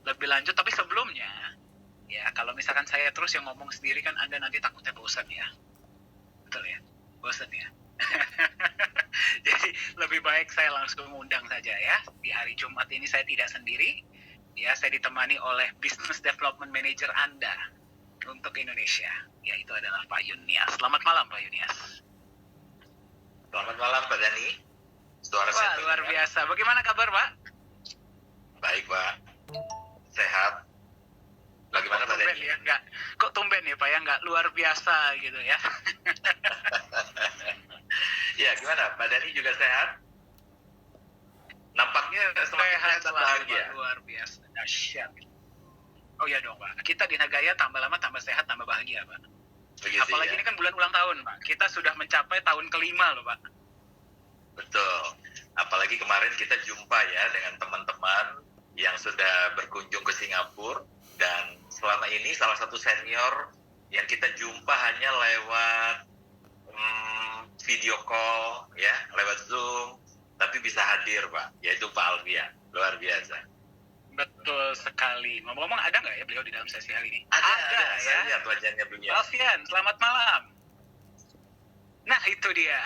lebih lanjut. Tapi sebelumnya, ya kalau misalkan saya terus yang ngomong sendiri kan Anda nanti takutnya bosan ya. Betul ya? Bosan ya? Jadi lebih baik saya langsung undang saja ya. Di hari Jumat ini saya tidak sendiri. Ya, saya ditemani oleh Business Development Manager Anda untuk Indonesia, yaitu adalah Pak Yunias. Selamat malam Pak Yunias. Selamat malam Pak Dani. Suara Wah, saya luar biasa. Bagaimana kabar Pak? baik Pak. Sehat. Bagaimana Pak Dani? Ya? Kok tumben ya Pak ya? Nggak luar biasa gitu ya. Ya gimana? Pak Dani juga sehat? Nampaknya semakin Sehat dan selalu bahagia. Pak, luar biasa. Dahsyat. Oh ya dong Pak. Kita di Nagaya tambah lama tambah sehat tambah bahagia Pak. Begitu, Apalagi ya? ini kan bulan ulang tahun Pak. Kita sudah mencapai tahun kelima loh Pak. Betul. Apalagi kemarin kita jumpa ya dengan teman-teman yang sudah berkunjung ke Singapura, dan selama ini salah satu senior yang kita jumpa hanya lewat video call ya, lewat Zoom, tapi bisa hadir Pak, yaitu Pak Alfian. Luar biasa. Betul sekali. Ngomong-ngomong ada nggak ya beliau di dalam sesi hari ini? Ada ya. saya lihat wajahnya beliau. Alfian, selamat malam. Nah itu dia.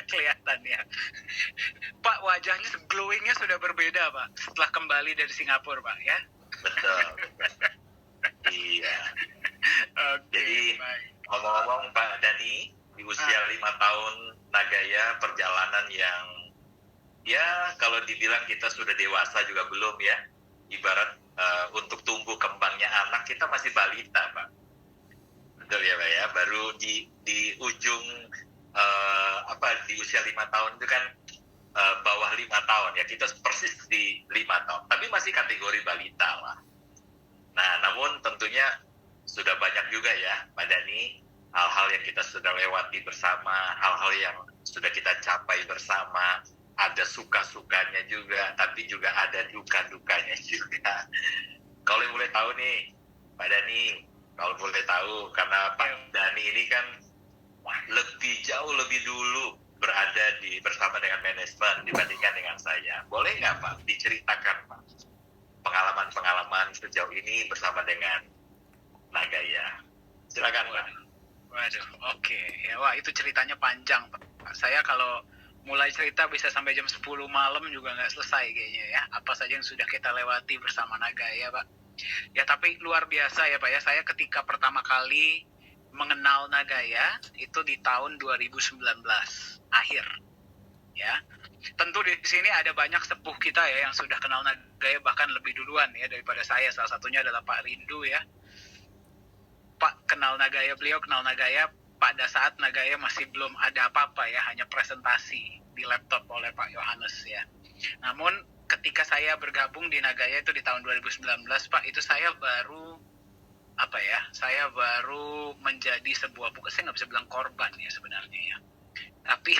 Kelihatan ya. Pak, wajahnya glowingnya sudah berbeda Pak setelah kembali dari Singapura Pak ya. Betul. Iya. Oke, Jadi baik. ngomong-ngomong Pak Dani, di usia 5 tahun Nagaya, perjalanan yang ya kalau dibilang kita sudah dewasa juga belum ya. Ibarat untuk tumbuh kembangnya anak kita masih balita Pak. Betul ya Pak ya. Baru di ujung di usia 5 tahun itu kan bawah 5 tahun ya, kita persis di 5 tahun. Tapi masih kategori balita lah. Nah, namun tentunya sudah banyak juga ya Pak Dani, hal-hal yang kita sudah lewati bersama, hal-hal yang sudah kita capai bersama. Ada suka-sukanya juga, tapi juga ada duka-dukanya juga. Kalau boleh tahu nih, Pak Dani, kalau boleh tahu, karena Pak Dani ini kan jauh lebih dulu berada bersama dengan manajemen dibandingkan dengan saya. Boleh nggak Pak diceritakan Pak pengalaman-pengalaman sejauh ini bersama dengan Nagaya? Silakan Pak. Waduh, oke. Ya, wah itu ceritanya panjang Pak. Saya kalau mulai cerita bisa sampai jam 10 malam juga nggak selesai kayaknya ya. Apa saja yang sudah kita lewati bersama Nagaya Pak. Ya tapi luar biasa ya Pak ya. Saya ketika pertama kali mengenal Nagaya itu di tahun 2019 akhir. Ya. Tentu di sini ada banyak sepuh kita ya yang sudah kenal Nagaya bahkan lebih duluan ya daripada saya. Salah satunya adalah Pak Rindu ya. Pak kenal Nagaya, beliau kenal Nagaya pada saat Nagaya masih belum ada apa-apa ya, hanya presentasi di laptop oleh Pak Yohanes ya. Namun ketika saya bergabung di Nagaya itu di tahun 2019 Pak, itu saya baru menjadi sebuah, bukan, saya nggak bisa bilang korban ya sebenarnya ya. Tapi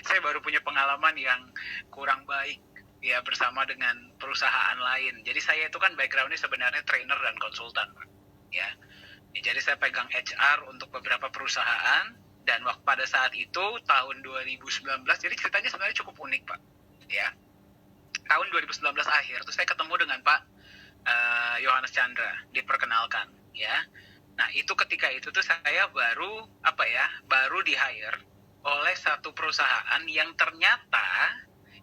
saya baru punya pengalaman yang kurang baik ya bersama dengan perusahaan lain. Jadi saya itu kan backgroundnya sebenarnya trainer dan konsultan Pak ya. Jadi saya pegang HR untuk beberapa perusahaan, dan pada saat itu tahun 2019, jadi ceritanya sebenarnya cukup unik Pak ya. Tahun 2019 akhir tuh saya ketemu dengan Pak Yohanes Chandra, diperkenalkan ya. Nah itu ketika itu tuh saya baru di hire oleh satu perusahaan yang ternyata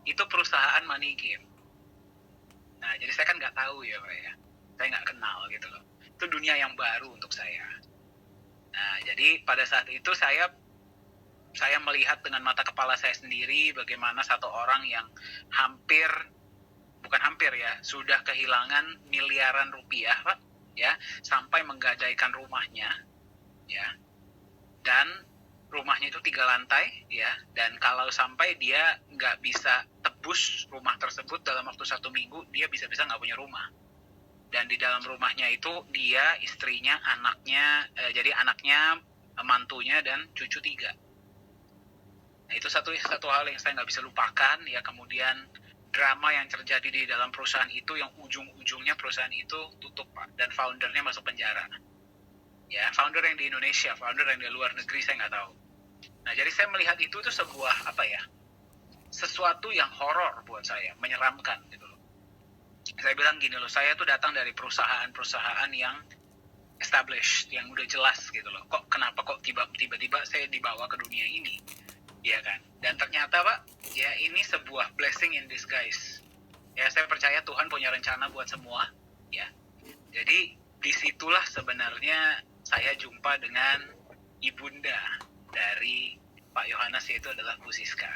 itu perusahaan money game. Nah jadi saya kan nggak tahu ya Pak ya, saya nggak kenal gitu loh. Itu dunia yang baru untuk saya. Nah, jadi pada saat itu saya melihat dengan mata kepala saya sendiri bagaimana satu orang yang sudah kehilangan miliaran rupiah, Pak, ya, sampai menggadaikan rumahnya, ya, dan rumahnya itu 3 lantai, ya, dan kalau sampai dia nggak bisa tebus rumah tersebut dalam waktu 1 minggu, dia bisa-bisa nggak punya rumah. Dan di dalam rumahnya itu dia, istrinya, anaknya, jadi anaknya, mantunya, dan cucu 3. Nah itu satu hal yang saya nggak bisa lupakan ya. Kemudian drama yang terjadi di dalam perusahaan itu yang ujung-ujungnya perusahaan itu tutup Pak, dan foundernya masuk penjara. Ya, founder yang di Indonesia, founder yang di luar negeri saya nggak tahu. Nah jadi saya melihat itu sebuah sesuatu yang horor buat saya, menyeramkan gitu loh. Saya bilang gini loh, saya tuh datang dari perusahaan-perusahaan yang established, yang udah jelas gitu loh. Kenapa tiba-tiba saya dibawa ke dunia ini, ya kan? Dan ternyata Pak, ya ini sebuah blessing in disguise. Ya saya percaya Tuhan punya rencana buat semua, ya. Jadi disitulah sebenarnya saya jumpa dengan ibunda dari Pak Yohanes, yaitu adalah Bu Siska.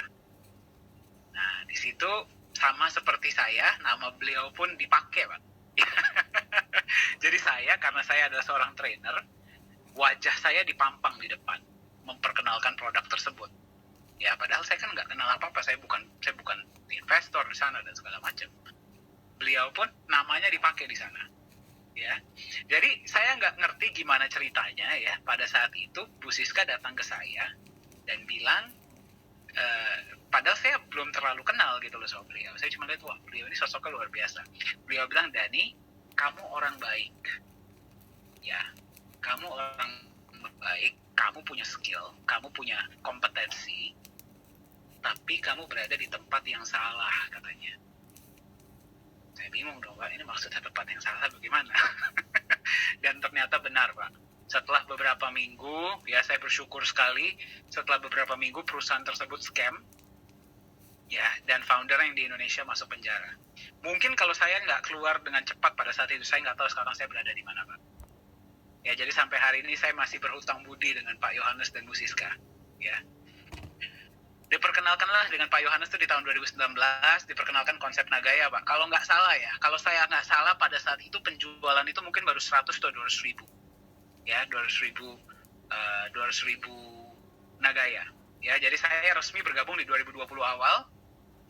Nah di situ sama seperti saya, nama beliau pun dipakai Pak. Jadi karena saya adalah seorang trainer, wajah saya dipampang di depan, memperkenalkan produk tersebut. Ya, padahal saya kan nggak kenal apa-apa, saya bukan investor di sana dan segala macam. Beliau pun namanya dipakai di sana. Ya, jadi saya nggak ngerti gimana ceritanya ya. Pada saat itu Bu Siska datang ke saya dan bilang, padahal saya belum terlalu kenal gitu loh sama beliau. Saya cuma lihat, wah beliau ini sosoknya luar biasa. Beliau bilang, Dani, kamu orang baik. Ya, kamu orang baik, kamu punya skill, kamu punya kompetensi, tapi kamu berada di tempat yang salah, katanya. Saya bingung dong, Pak, ini maksudnya tempat yang salah bagaimana? Dan ternyata benar, Pak. Setelah beberapa minggu, ya saya bersyukur sekali, setelah beberapa minggu perusahaan tersebut scam, ya, dan founder yang di Indonesia masuk penjara. Mungkin kalau saya nggak keluar dengan cepat pada saat itu, saya nggak tahu sekarang saya berada di mana, Pak. Ya, jadi sampai hari ini saya masih berhutang budi dengan Pak Yohanes dan Bu Siska. Ya. Diperkenalkanlah dengan Pak Yohanes itu di tahun 2019, diperkenalkan konsep Nagaya, Pak. Kalau nggak salah ya, kalau saya nggak salah pada saat itu penjualan itu mungkin baru 100 atau 200 ribu. Ya, 200 ribu Nagaya. Ya, jadi saya resmi bergabung di 2020 awal.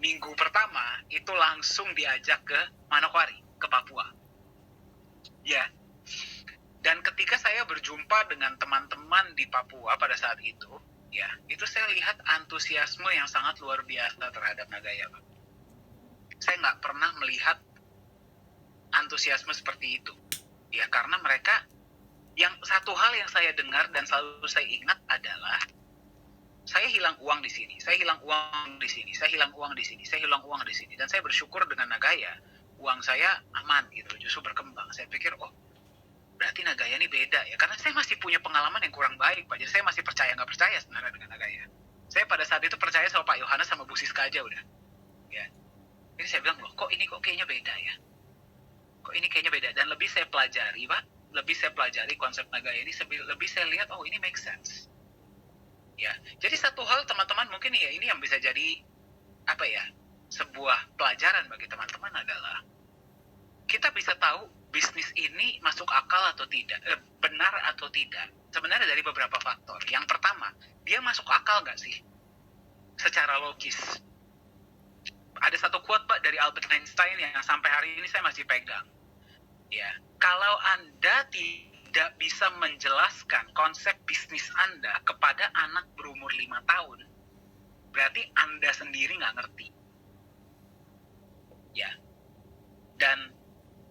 Minggu pertama itu langsung diajak ke Manokwari, ke Papua. Ya. Dan ketika saya berjumpa dengan teman-teman di Papua pada saat itu, ya, itu saya lihat antusiasme yang sangat luar biasa terhadap Nagaya, Pak. Saya nggak pernah melihat antusiasme seperti itu. Ya, karena mereka, yang satu hal yang saya dengar dan selalu saya ingat adalah, saya hilang uang di sini, saya hilang uang di sini, saya hilang uang di sini, saya hilang uang di sini. Dan saya bersyukur dengan Nagaya, uang saya aman gitu, justru berkembang. Saya pikir, oh, berarti Nagaya ini beda ya, karena saya masih punya pengalaman yang kurang baik, Pak. Jadi saya masih percaya nggak percaya sebenarnya dengan Nagaya. Saya pada saat itu percaya sama Pak Yohanes sama Bu Siska aja udah. Ya. Jadi saya bilang, loh, kok ini kayaknya beda ya? Kok ini kayaknya beda? Dan lebih saya pelajari, Pak, lebih saya pelajari konsep Nagaya ini, lebih saya lihat, oh ini make sense. Ya. Jadi satu hal teman-teman mungkin ya, ini yang bisa jadi apa ya? Sebuah pelajaran bagi teman-teman adalah kita bisa tahu bisnis ini masuk akal atau tidak, benar atau tidak, sebenarnya dari beberapa faktor. Yang pertama, dia masuk akal nggak sih secara logis? Ada satu quote, Pak, dari Albert Einstein yang sampai hari ini saya masih pegang. Ya, kalau Anda tidak bisa menjelaskan konsep bisnis Anda kepada anak berumur 5 tahun, berarti Anda sendiri nggak ngerti. Ya, dan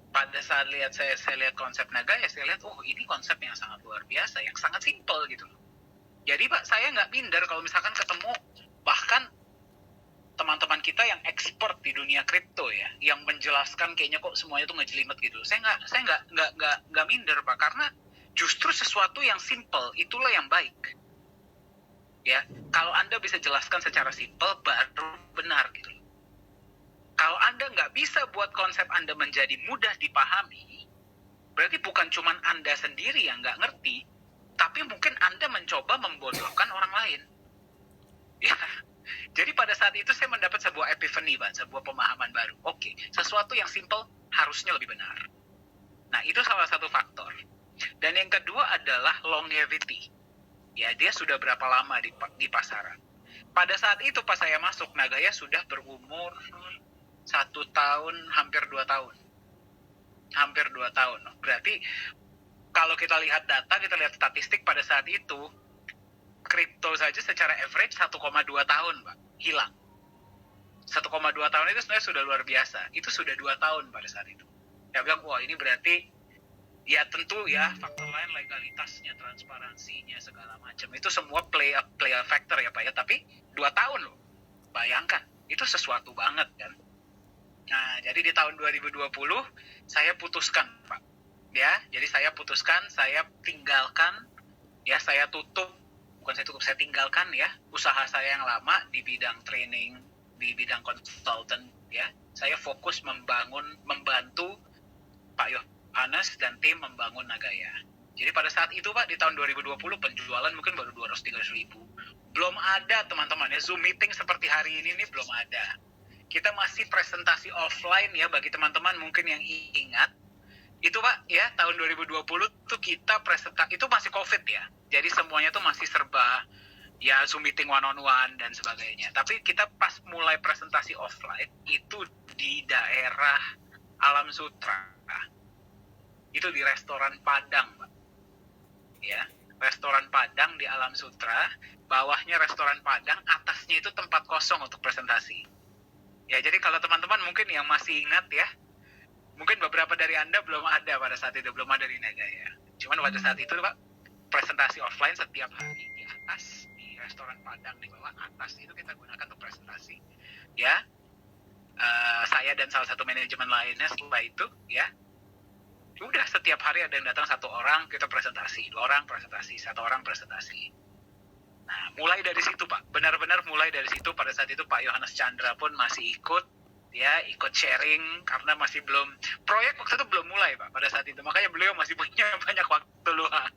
pada saat saya lihat konsep Nagaya, saya lihat, oh ini konsep yang sangat luar biasa, yang sangat simpel gitu. Jadi Pak, saya nggak minder kalau misalkan ketemu bahkan teman-teman kita yang expert di dunia kripto ya, yang menjelaskan kayaknya kok semuanya tuh ngejelimet gitu. Saya nggak minder, Pak, karena justru sesuatu yang simple itulah yang baik. Ya, kalau Anda bisa jelaskan secara simple, baru benar gitu. Kalau Anda nggak bisa buat konsep Anda menjadi mudah dipahami, berarti bukan cuma Anda sendiri yang nggak ngerti, tapi mungkin Anda mencoba membodohkan orang lain. Ya. Jadi pada saat itu saya mendapat sebuah epiphany, Pak, sebuah pemahaman baru. Oke, sesuatu yang simple harusnya lebih benar. Nah, itu salah satu faktor. Dan yang kedua adalah longevity. Ya, dia sudah berapa lama di pasaran. Pada saat itu pas saya masuk, Nagaya sudah berumur 1 tahun, hampir 2 tahun. Hampir 2 tahun. Berarti kalau kita lihat data, kita lihat statistik pada saat itu, kripto saja secara average 1,2 tahun, Pak, hilang. 1,2 tahun itu sebenarnya sudah luar biasa. Itu sudah 2 tahun pada saat itu. Saya bilang, wah ini berarti, ya tentu ya, faktor lain legalitasnya, transparansinya, segala macam. Itu semua play a factor ya, Pak ya. Tapi 2 tahun loh, bayangkan. Itu sesuatu banget kan. Nah, jadi di tahun 2020 saya putuskan, Pak. Ya, jadi saya putuskan, saya tinggalkan, ya saya tutup, bukan saya tutup, saya tinggalkan ya usaha saya yang lama di bidang training, di bidang konsultan, ya. Saya fokus membantu Pak Yohanes dan tim membangun Nagaya. Jadi pada saat itu Pak, di tahun 2020 penjualan mungkin baru 200-300 ribu. Belum ada teman-teman ya, Zoom meeting seperti hari ini nih belum ada. Kita masih presentasi offline ya, bagi teman-teman mungkin yang ingat. Itu Pak ya, tahun 2020 tuh kita presentasi, itu masih COVID ya. Jadi semuanya tuh masih serba ya Zoom meeting one on one dan sebagainya. Tapi kita pas mulai presentasi offline itu di daerah Alam Sutra. Itu di restoran Padang, Pak. Ya, restoran Padang di Alam Sutra, bawahnya restoran Padang, atasnya itu tempat kosong untuk presentasi. Ya, jadi kalau teman-teman mungkin yang masih ingat ya, mungkin beberapa dari Anda belum ada pada saat itu, belum ada di Nagaya. Cuman pada saat itu, Pak, presentasi offline setiap hari di atas, di restoran Padang di bawah atas, itu kita gunakan untuk presentasi. Ya, saya dan salah satu manajemen lainnya setelah itu, ya, udah setiap hari ada yang datang satu orang, kita presentasi, 2 orang presentasi, 1 orang presentasi. Nah, mulai dari situ Pak, benar-benar mulai dari situ. Pada saat itu Pak Yohanes Chandra pun masih ikut, ya ikut sharing karena masih belum, proyek waktu itu belum mulai Pak pada saat itu, makanya beliau masih punya banyak waktu luang.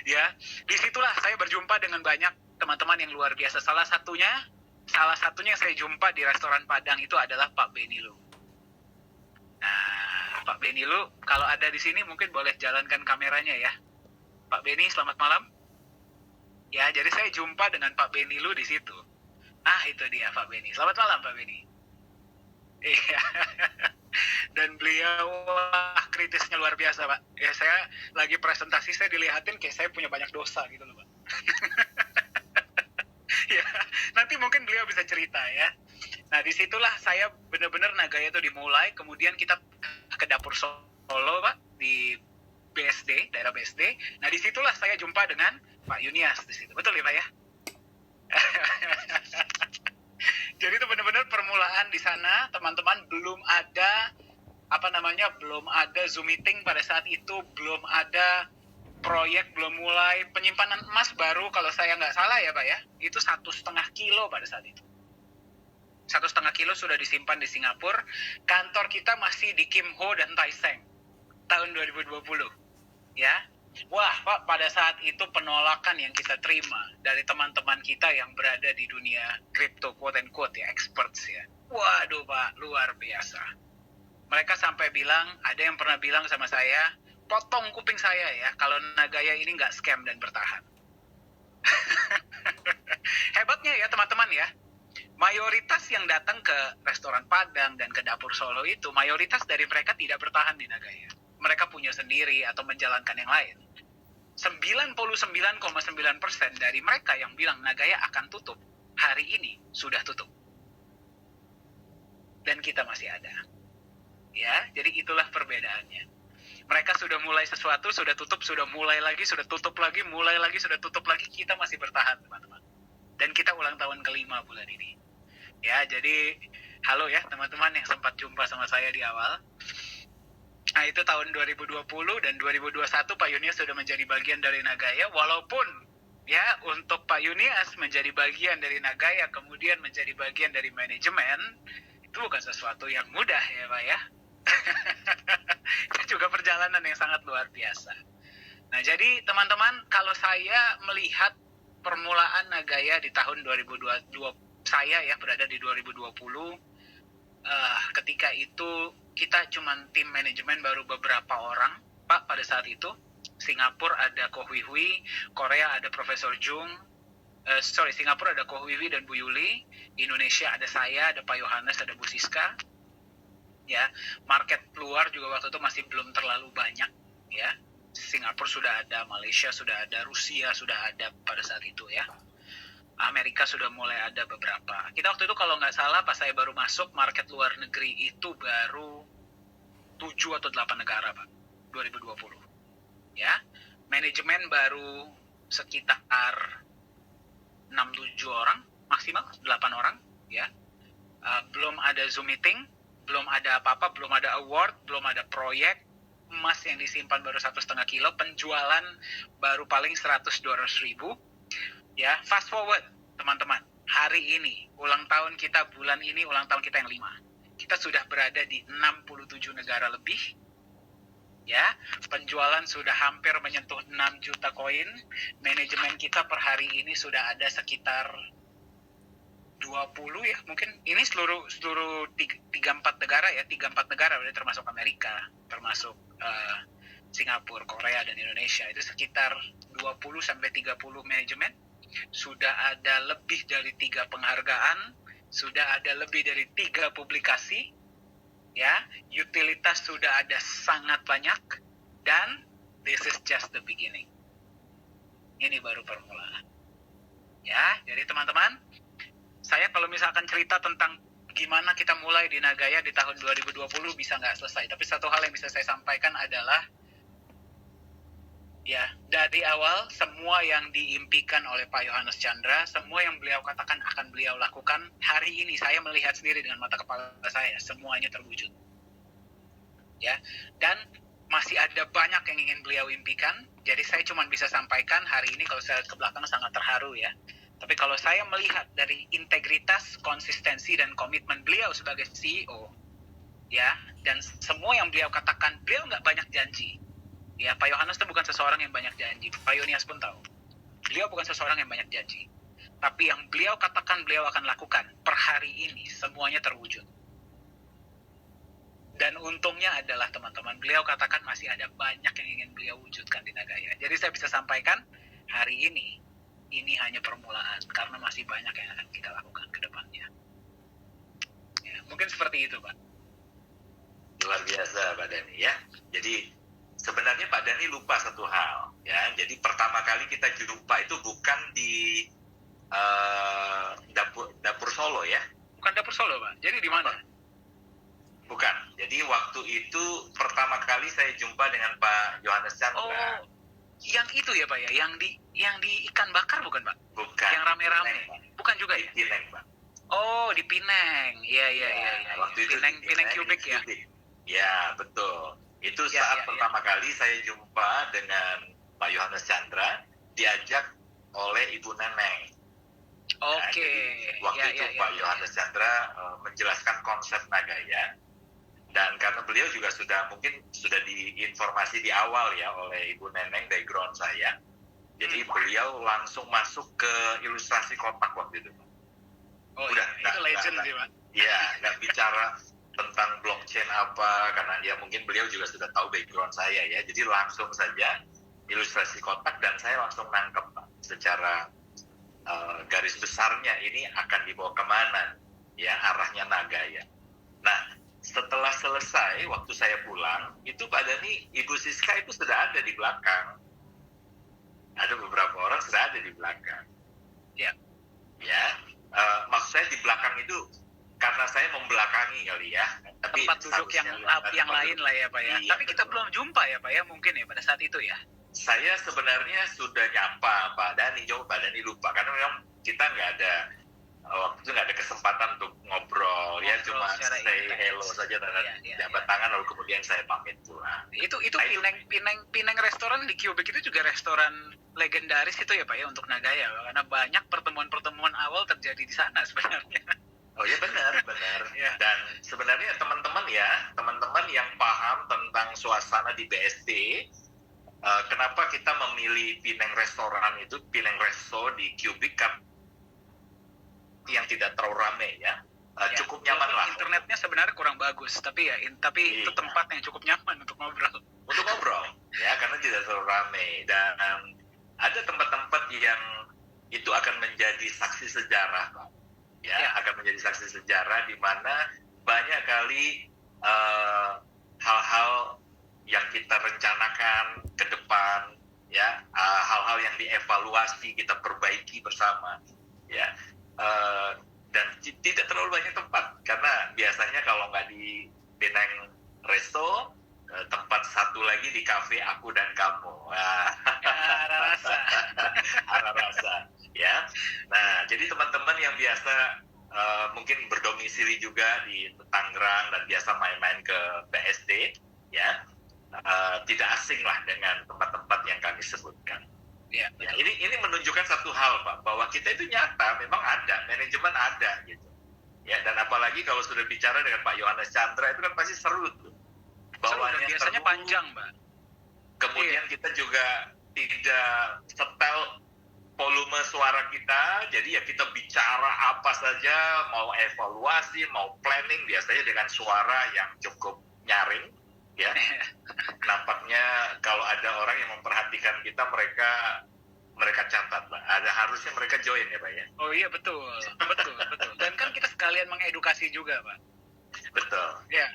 Ya, disitulah saya berjumpa dengan banyak teman-teman yang luar biasa. Salah satunya yang saya jumpa di restoran Padang itu adalah Pak Benilu. Nah, Pak Benilu, kalau ada di sini mungkin boleh jalankan kameranya ya. Pak Beni, selamat malam. Ya, jadi saya jumpa dengan Pak Benilu di situ. Ah, itu dia Pak Beni. Selamat malam Pak Beni. Iya. Dan beliau wah, kritisnya luar biasa Pak. Ya, saya lagi presentasi, saya dilihatin kayak saya punya banyak dosa gitu loh Pak. Ya, nanti mungkin beliau bisa cerita ya. Nah, disitulah saya benar-benar Nagaya itu dimulai, kemudian kita ke dapur Solo, Pak, di BSD, daerah BSD. Nah, disitulah saya jumpa dengan Pak Yunias di situ. Betul ya, Pak ya? Jadi itu benar-benar permulaan di sana, teman-teman, belum ada belum ada Zoom meeting pada saat itu, belum ada proyek, belum mulai. Penyimpanan emas baru kalau saya nggak salah ya Pak ya, itu 1,5 kilo pada saat itu. 1,5 kilo sudah disimpan di Singapura. Kantor kita masih di Kim Ho dan Tai Seng tahun 2020 ya. Wah Pak, pada saat itu penolakan yang kita terima dari teman-teman kita yang berada di dunia crypto quote and quote ya, experts ya. Waduh Pak, luar biasa. Mereka sampai bilang, ada yang pernah bilang sama saya, potong kuping saya ya kalau Nagaya ini nggak scam dan bertahan. Hebatnya ya teman-teman ya, mayoritas yang datang ke restoran Padang dan ke dapur Solo itu, mayoritas dari mereka tidak bertahan di Nagaya. Mereka punya sendiri atau menjalankan yang lain. 99,9% dari mereka yang bilang Nagaya akan tutup, hari ini sudah tutup. Dan kita masih ada. Ya, jadi itulah perbedaannya. Mereka sudah mulai sesuatu, sudah tutup, sudah mulai lagi, sudah tutup lagi, mulai lagi, sudah tutup lagi, kita masih bertahan, teman-teman. Dan kita ulang tahun ke-5 bulan ini. Ya, jadi halo ya teman-teman yang sempat jumpa sama saya di awal. Nah, itu tahun 2020 dan 2021 Pak Yunias sudah menjadi bagian dari Nagaya, walaupun ya untuk Pak Yunias menjadi bagian dari Nagaya, kemudian menjadi bagian dari manajemen, itu bukan sesuatu yang mudah ya Pak ya. Itu juga perjalanan yang sangat luar biasa. Nah, jadi teman-teman, kalau saya melihat permulaan Nagaya di tahun 2022, saya ya berada di 2020, ketika itu kita cuma tim manajemen baru beberapa orang, Pak, pada saat itu. Singapura ada Ko Hui Hui, Korea ada Profesor Jung, Singapura ada Ko Hui Hui dan Bu Yuli, Indonesia ada saya, ada Pak Yohanes, ada Bu Siska. Ya, market luar juga waktu itu masih belum terlalu banyak ya. Singapura sudah ada, Malaysia sudah ada, Rusia sudah ada pada saat itu ya. Amerika sudah mulai ada beberapa. Kita waktu itu kalau nggak salah pas saya baru masuk, market luar negeri itu baru 7 atau 8 negara Pak, 2020 ya. Manajemen baru sekitar 6-7 orang, maksimal 8 orang ya. belum ada Zoom meeting, belum ada apa-apa, belum ada award, belum ada proyek, emas yang disimpan baru 1,5 kilo, penjualan baru paling 100-200 ribu. Ya, fast forward teman-teman, hari ini ulang tahun kita, bulan ini ulang tahun kita yang 5. Kita sudah berada di 67 negara lebih. Ya, penjualan sudah hampir menyentuh 6 juta koin. Manajemen kita per hari ini sudah ada sekitar 20 ya, mungkin ini seluruh 3-4 negara ya, 3-4 negara udah termasuk Amerika, termasuk Singapura, Korea, dan Indonesia. Itu sekitar 20-30 manajemen. Sudah ada lebih dari 3 penghargaan, sudah ada lebih dari 3 publikasi, ya, utilitas sudah ada sangat banyak, dan this is just the beginning. Ini baru permulaan. Ya, jadi teman-teman, saya kalau misalkan cerita tentang gimana kita mulai di Nagaya di tahun 2020 bisa nggak selesai. Tapi satu hal yang bisa saya sampaikan adalah, ya, dari awal semua yang diimpikan oleh Pak Yohanes Chandra, semua yang beliau katakan akan beliau lakukan, hari ini saya melihat sendiri dengan mata kepala saya, semuanya terwujud. Ya, dan masih ada banyak yang ingin beliau impikan. Jadi saya cuma bisa sampaikan hari ini, kalau saya ke belakang sangat terharu ya. Tapi kalau saya melihat dari integritas, konsistensi, dan komitmen beliau sebagai CEO, ya, dan semua yang beliau katakan, beliau nggak banyak janji. Ya, Pak Yohanes itu bukan seseorang yang banyak janji. Pak Yonias pun tahu. Beliau bukan seseorang yang banyak janji. Tapi yang beliau katakan, beliau akan lakukan. Per hari ini, semuanya terwujud. Dan untungnya adalah teman-teman, beliau katakan masih ada banyak yang ingin beliau wujudkan di Nagaya. Jadi saya bisa sampaikan, hari ini hanya permulaan. Karena masih banyak yang akan kita lakukan ke depannya. Ya, mungkin seperti itu, Pak. Luar biasa, Pak Dhani ya. Jadi, sebenarnya Pak Dhani lupa satu hal ya. Jadi pertama kali kita jumpa itu bukan di dapur Solo ya. Bukan dapur Solo, Pak. Jadi di mana? Bukan. Jadi waktu itu pertama kali saya jumpa dengan Pak Yohanes Chandra. Oh, yang itu ya Pak ya, yang di ikan bakar bukan Pak? Bukan. Yang rame-rame. Bukan juga di ya? Pineng, Pak. Oh, di Pineng. Iya. Waktu itu Pineng Cubic ya. Ya, betul. Itu saat pertama kali saya jumpa dengan Pak Yohanes Chandra, diajak oleh Ibu Neneng. Oke. Nah, waktu itu Pak Yohanes Chandra menjelaskan konsep Nagaya, dan karena beliau juga sudah diinformasi di awal ya oleh Ibu Neneng background saya, jadi beliau langsung masuk ke ilustrasi kotak waktu itu. Oh, udah, itu legend sih Pak. Iya, nggak bicara tentang blockchain apa, karena ya mungkin beliau juga sudah tahu background saya ya, jadi langsung saja ilustrasi kotak, dan saya langsung nangkep Pak, secara garis besarnya ini akan dibawa kemana ya, arahnya Nagaya. Nah, setelah selesai, waktu saya pulang itu Pak Dhani, Ibu Siska itu sudah ada di belakang, ada beberapa orang sudah ada di belakang ya, maksud saya di belakang itu karena saya membelakangi kali ya, tapi tempat duduk yang lain lah ya Pak ya. Iya, tapi kita belum jumpa ya Pak ya, mungkin ya pada saat itu ya. Saya sebenarnya sudah nyapa Pak Dhani, jauh Pak Dhani lupa karena memang kita nggak ada waktu itu, nggak ada kesempatan untuk ngobrol ya, cuma say hello saja dan jabat tangan, lalu kemudian saya pamit pulang. Itu Pineng restoran di Cubic itu juga restoran legendaris itu ya Pak ya untuk Nagaya, karena banyak pertemuan awal terjadi di sana sebenarnya. Oh ya, benar. Ya. Dan sebenarnya teman-teman yang paham tentang suasana di BSD, kenapa kita memilih Pineng restoran itu, Pineng Resto di Cubic, yang tidak terlalu ramai ya, cukup nyaman lah. Internetnya sebenarnya kurang bagus, tapi itu tempat yang cukup nyaman untuk ngobrol. Ya, karena tidak terlalu ramai, dan ada tempat-tempat yang itu akan menjadi saksi sejarah Pak. Ya, akan menjadi saksi sejarah di mana banyak kali hal-hal yang kita rencanakan ke depan ya, hal-hal yang dievaluasi kita perbaiki bersama ya, dan tidak terlalu banyak tempat, karena biasanya kalau nggak di Pineng Resto, tempat satu lagi di kafe Aku dan Kamu. Ara rasa ya. Nah, jadi teman-teman yang biasa mungkin berdomisili juga di Tangerang dan biasa main-main ke BSD, ya, tidak asing lah dengan tempat-tempat yang kami sebutkan. Ya, Ya, ini menunjukkan satu hal, Pak, bahwa kita itu nyata, memang ada, manajemen ada, gitu. Ya, dan apalagi kalau sudah bicara dengan Pak Yohanes Chandra, itu kan pasti seru tuh. seru dan biasanya seru. panjang, Mbak. Kemudian kita juga tidak setel volume suara kita, jadi ya kita bicara apa saja, mau evaluasi, mau planning, biasanya dengan suara yang cukup nyaring, ya. Nampaknya kalau ada orang yang memperhatikan kita, mereka catat, Pak. Harusnya mereka join ya, Pak, ya. Oh iya, betul. Dan kan kita sekalian mengedukasi juga, Pak. Betul. Iya.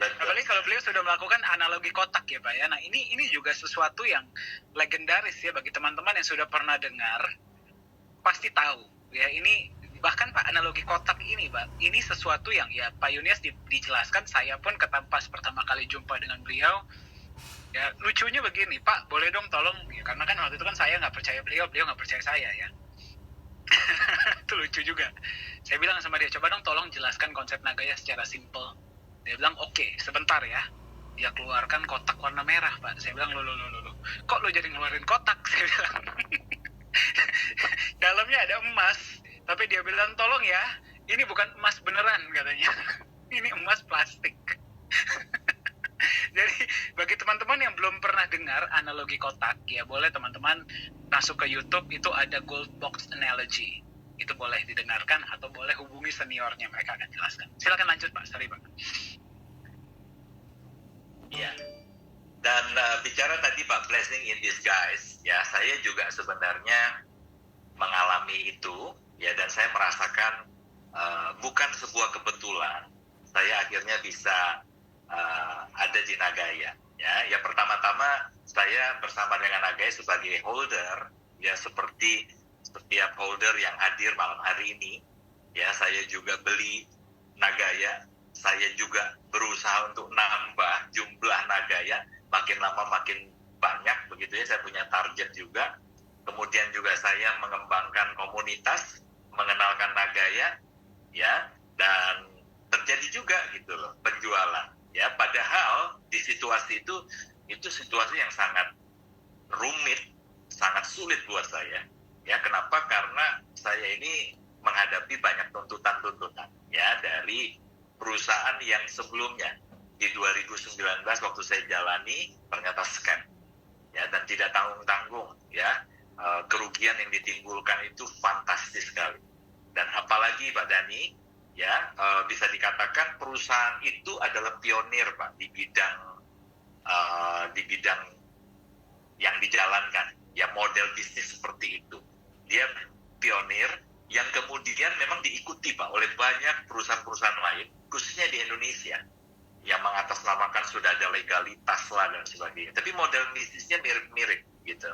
Betul. Apalagi kalau beliau sudah melakukan analogi kotak ya, Pak ya. Nah, ini juga sesuatu yang legendaris ya bagi teman-teman yang sudah pernah dengar, pasti tahu ya. Ini bahkan Pak, analogi kotak ini, Pak, ini sesuatu yang ya Pak Yunias dijelaskan, saya pun pas pertama kali jumpa dengan beliau, ya lucunya begini, Pak, boleh dong tolong, ya, karena kan waktu itu kan saya nggak percaya beliau nggak percaya saya ya. Itu lucu juga. Saya bilang sama dia, coba dong tolong jelaskan konsep Nagaya secara simple. Dia bilang, oke, sebentar ya. Dia keluarkan kotak warna merah, Pak. Saya bilang, loh. Kok lo jadi ngeluarin kotak? Saya bilang, dalamnya ada emas. Tapi dia bilang, tolong ya, ini bukan emas beneran, katanya. Ini emas plastik. Jadi, bagi teman-teman yang belum pernah dengar analogi kotak, ya boleh teman-teman masuk ke YouTube, itu ada gold box analogy. Itu boleh didengarkan atau boleh hubungi seniornya, mereka akan jelaskan. Silakan lanjut, Pak. Sorry, Pak. Ya. Dan bicara tadi Pak, blessing in disguise, ya saya juga sebenarnya mengalami itu, ya, dan saya merasakan bukan sebuah kebetulan saya akhirnya bisa ada di Nagaya. Ya, pertama-tama saya bersama dengan Nagaya sebagai holder, ya seperti setiap holder yang hadir malam hari ini, ya saya juga beli Nagaya, saya juga berusaha untuk nambah jumlah Nagaya, makin lama makin banyak begitu ya, saya punya target juga. Kemudian juga saya mengembangkan komunitas, mengenalkan Nagaya, ya, dan terjadi juga gitu loh penjualan, ya. Padahal di situasi itu situasi yang sangat rumit, sangat sulit buat saya. Ya, kenapa? Karena saya ini menghadapi banyak tuntutan-tuntutan, ya, dari perusahaan yang sebelumnya. Di 2019 waktu saya jalani, ternyata scam, ya, dan tidak tanggung-tanggung, ya. Kerugian yang ditimbulkan itu fantastis sekali. Dan apalagi Pak Dhani, ya, bisa dikatakan perusahaan itu adalah pionir, Pak, di bidang yang dijalankan, ya, model bisnis seperti itu. Dia pionir yang kemudian memang diikuti, Pak, oleh banyak perusahaan-perusahaan lain, khususnya di Indonesia, yang mengatasnamakan sudah ada legalitas lah dan sebagainya. Tapi model bisnisnya mirip-mirip gitu.